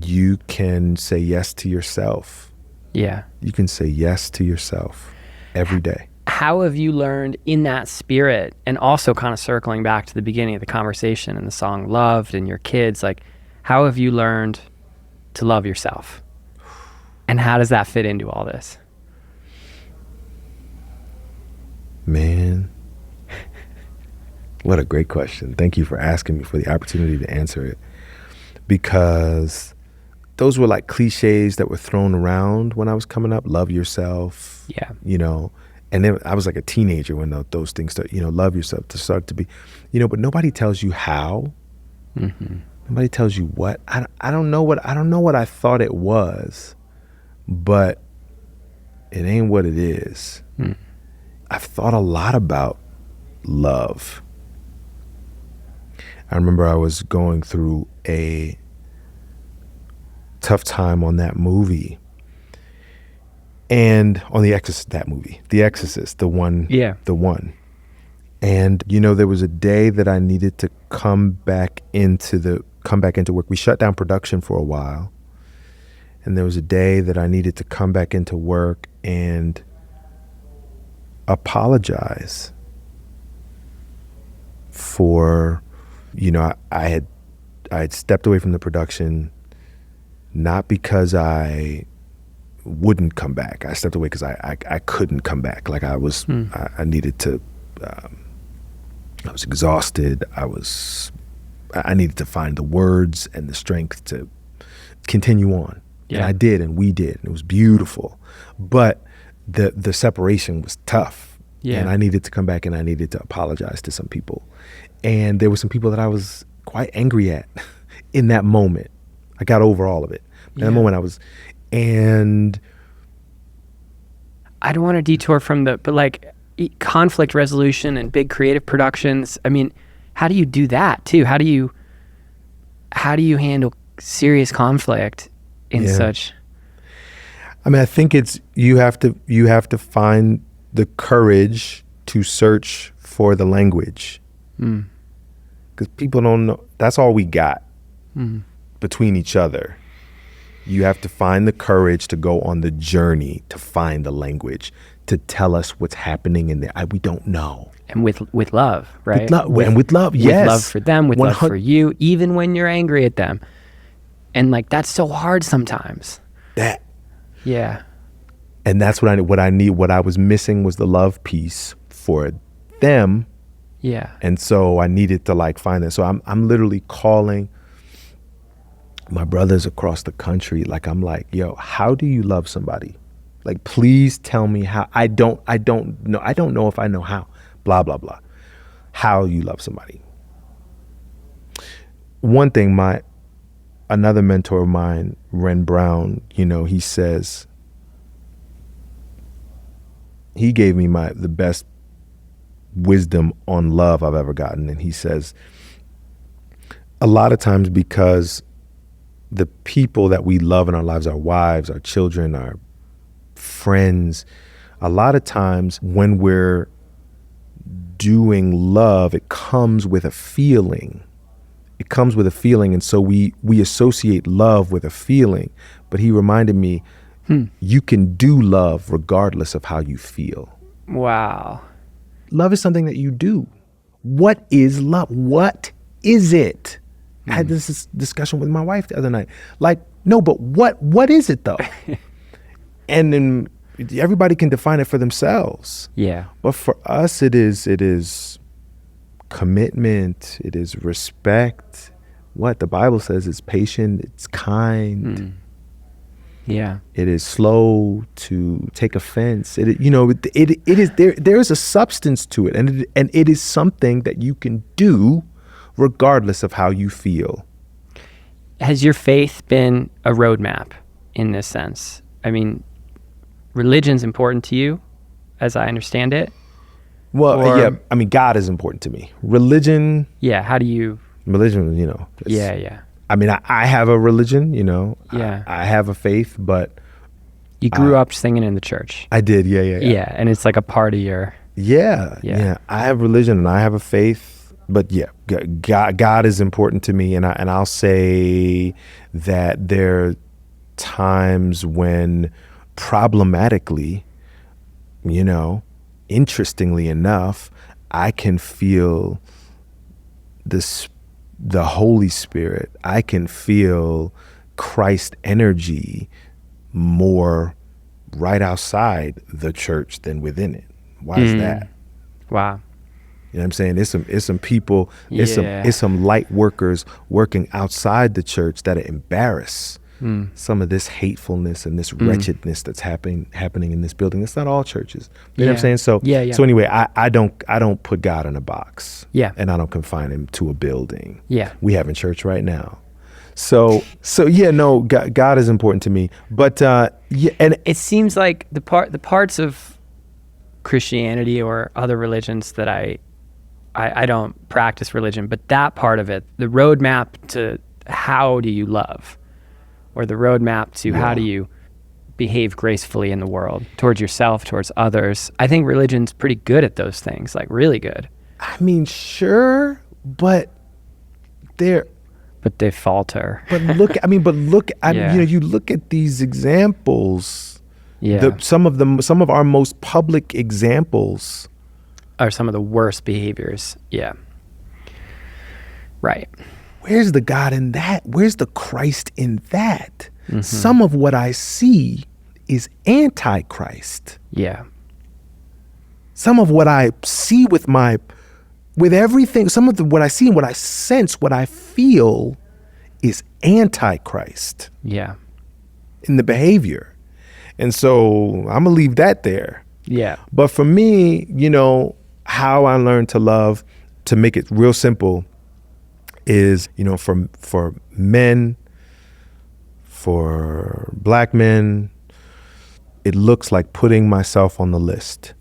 you can say yes to yourself. Yeah. You can say yes to yourself every day. How have you learned in that spirit, and also kind of circling back to the beginning of the conversation and the song Loved and your kids, like, how have you learned to love yourself? And how does that fit into all this? Man, what a great question. Thank you for asking me, for the opportunity to answer it, because those were like cliches that were thrown around when I was coming up. Love yourself. Yeah. You know, and then I was like a teenager when those things start, you know, love yourself to start to be, you know, but nobody tells you how. Mm-hmm. Nobody tells you what. I don't know what I thought it was, but it ain't what it is. Mm. I've thought a lot about love. I remember I was going through a tough time on that movie, and on The Exorcist, the one. And you know, there was a day that I needed to come back into work. We shut down production for a while, and there was a day that I needed to come back into work and apologize for, you know, I had stepped away from the production, not because I wouldn't come back. I stepped away because I couldn't come back. Like I was, I needed to, I was exhausted. I needed to find the words and the strength to continue on. Yeah. And I did, and we did, and it was beautiful. But the separation was tough. Yeah. And I needed to come back, and I needed to apologize to some people. And there were some people that I was quite angry at in that moment. I got over all of it. In that moment and I don't want to detour from but like conflict resolution and big creative productions. I mean, how do you do that too? How do you handle serious conflict in such? I mean, I think it's, you have to find the courage to search for the language. Because people don't know. That's all we got between each other. You have to find the courage to go on the journey to find the language to tell us what's happening in there. We don't know. And with love, right? With love, yes. With love for them, with love for you, even when you're angry at them. And like, that's so hard sometimes. Yeah. And that's what I need. What I was missing was the love piece for them. Yeah. And so I needed to like find that. So I'm literally calling my brothers across the country. Like, I'm like, yo, how do you love somebody? Like, please tell me how. I don't know. I don't know if I know how. Blah, blah, blah. How you love somebody. One thing, another mentor of mine, Ren Brown, you know, he says, he gave me the best wisdom on love I've ever gotten. And he says, a lot of times, because the people that we love in our lives, our wives, our children, our friends, a lot of times when we're doing love, it comes with a feeling. And so we associate love with a feeling. But he reminded me, you can do love regardless of how you feel. Wow. Love is something that you do. What is love? What is it? I had this discussion with my wife the other night. Like, no, but what is it though? And then everybody can define it for themselves. Yeah. But for us, it is commitment. It is respect. What the Bible says is patient. It's kind. Yeah. It is slow to take offense. It is there is a substance to it, and it is something that you can do regardless of how you feel. Has your faith been a roadmap in this sense? I mean, religion's important to you, as I understand it. Well, yeah, I mean, God is important to me. Religion. Yeah. How do you? Religion, Yeah. I mean, I have a religion, Yeah. I have a faith, but You grew up singing in the church. I did, yeah. Yeah, and it's like a part of your... Yeah. I have religion and I have a faith, but yeah, God is important to me, and I'll say that there are times when problematically, interestingly enough, I can feel the Holy Spirit. I can feel Christ energy more right outside the church than within it. Why is that? Wow. You know what I'm saying? It's some people, it's some light workers working outside the church that embarrass some of this hatefulness and this wretchedness that's happening in this building. It's not all churches. You know what I'm saying? So so anyway, I don't put God in a box. Yeah. And I don't confine him to a building. Yeah. We have in church right now. So yeah, no, God is important to me. But yeah, and it seems like the parts of Christianity or other religions that I don't practice religion, but that part of it, the roadmap to how do you love, or the roadmap to how do you behave gracefully in the world, towards yourself, towards others. I think religion's pretty good at those things, like really good. I mean, sure, but they falter. But look, you look at these examples. Yeah. Some of our most public examples are some of the worst behaviors. Yeah. Right. Where's the God in that? Where's the Christ in that? Some of what I see is anti-Christ. Yeah. Some of what I see with everything, what I see and what I sense, what I feel is anti-Christ. Yeah. In the behavior. And so I'm gonna leave that there. Yeah. But for me, how I learned to love, to make it real simple, is, for men, for Black men, it looks like putting myself on the list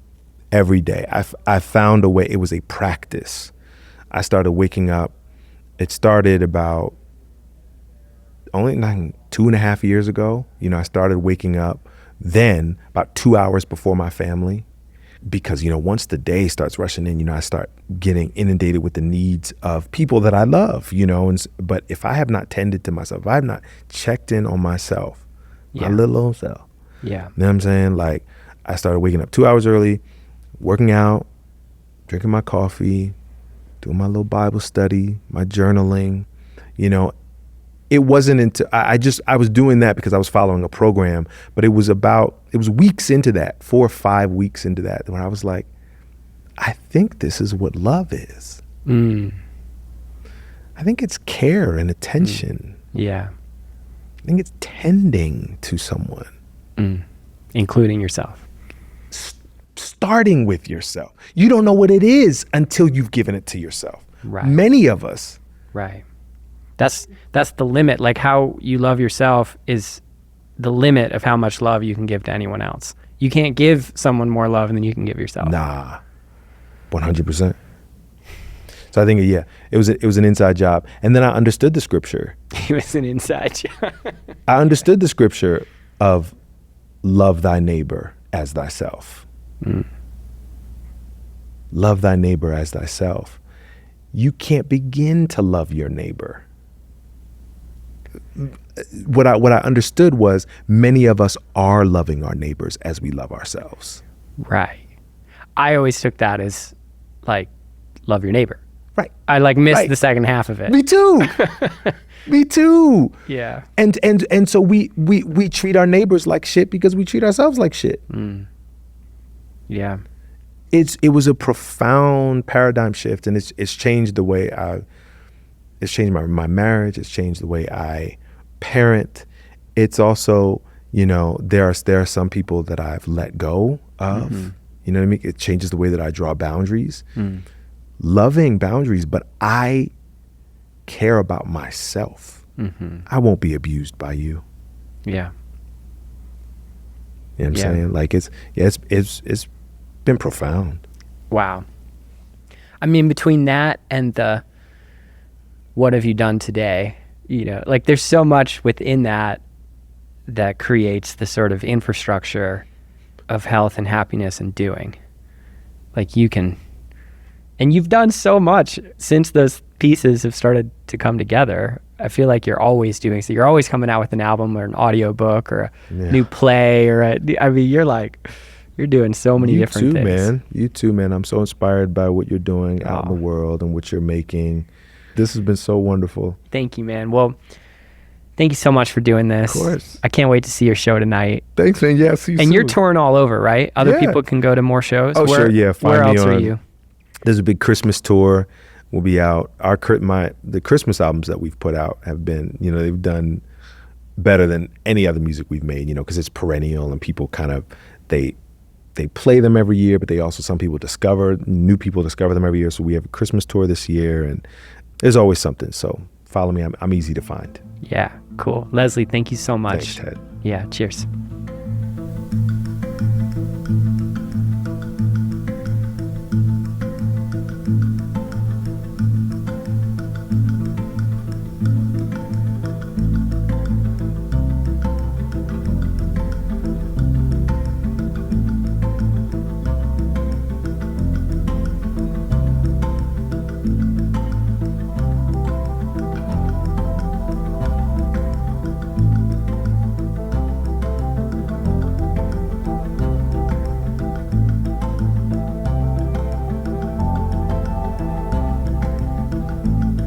every day. I found a way. It was a practice. I started waking up. It started about only 2.5 years ago. I started waking up then about 2 hours before my family, because, once the day starts rushing in, I start getting inundated with the needs of people that I love, but if I have not tended to myself, if I have not checked in on myself, my little old self, yeah, you know what I'm saying? Like, I started waking up 2 hours early, working out, drinking my coffee, doing my little Bible study, my journaling. It wasn't until I was doing that because I was following a program, but it was weeks into that, 4 or 5 weeks into that, when I was like, I think this is what love is. I think it's care and attention. Yeah. I think it's tending to someone. Including yourself. Starting with yourself. You don't know what it is until you've given it to yourself. Right. Many of us. Right. That's the limit. Like, how you love yourself is the limit of how much love you can give to anyone else. You can't give someone more love than you can give yourself. Nah, 100%. So I think, it was an inside job. And then I understood the scripture. It was an inside job. I understood the scripture of love thy neighbor as thyself. Love thy neighbor as thyself. You can't begin to love your neighbor. What I understood was many of us are loving our neighbors as we love ourselves. Right. I always took that as like love your neighbor. Right. I like missed Right. the second half of it. Me too. Me too. Yeah. And so we treat our neighbors like shit because we treat ourselves like shit. Yeah. It was a profound paradigm shift, and it's changed the way it's changed my marriage. It's changed the way I parent. It's also, there are some people that I've let go of. You know what I mean? It changes the way that I draw boundaries. Loving boundaries, but I care about myself. I won't be abused by you. Yeah. You know what I'm saying? Like it's been profound. Wow. I mean, between that and the what have you done today, like there's so much within that creates the sort of infrastructure of health and happiness and doing. Like and you've done so much since those pieces have started to come together. I feel like you're always doing so. You're always coming out with an album or an audiobook or a new play you're doing so many different things. You too, man. I'm so inspired by what you're doing out in the world and what you're making. This has been so wonderful. Thank you, man. Well, thank you so much for doing this. Of course. I can't wait to see your show tonight. Thanks, man. Yeah, see you soon. And you're touring all over, right? Other people can go to more shows? Oh, sure, yeah. Where else are you? There's a big Christmas tour. We'll be out. The Christmas albums that we've put out have been, they've done better than any other music we've made, because it's perennial and people kind of, they play them every year, but new people discover them every year. So we have a Christmas tour this year, and there's always something. So follow me. I'm easy to find. Yeah, cool. Leslie, thank you so much. Thanks, Ted. Yeah, cheers.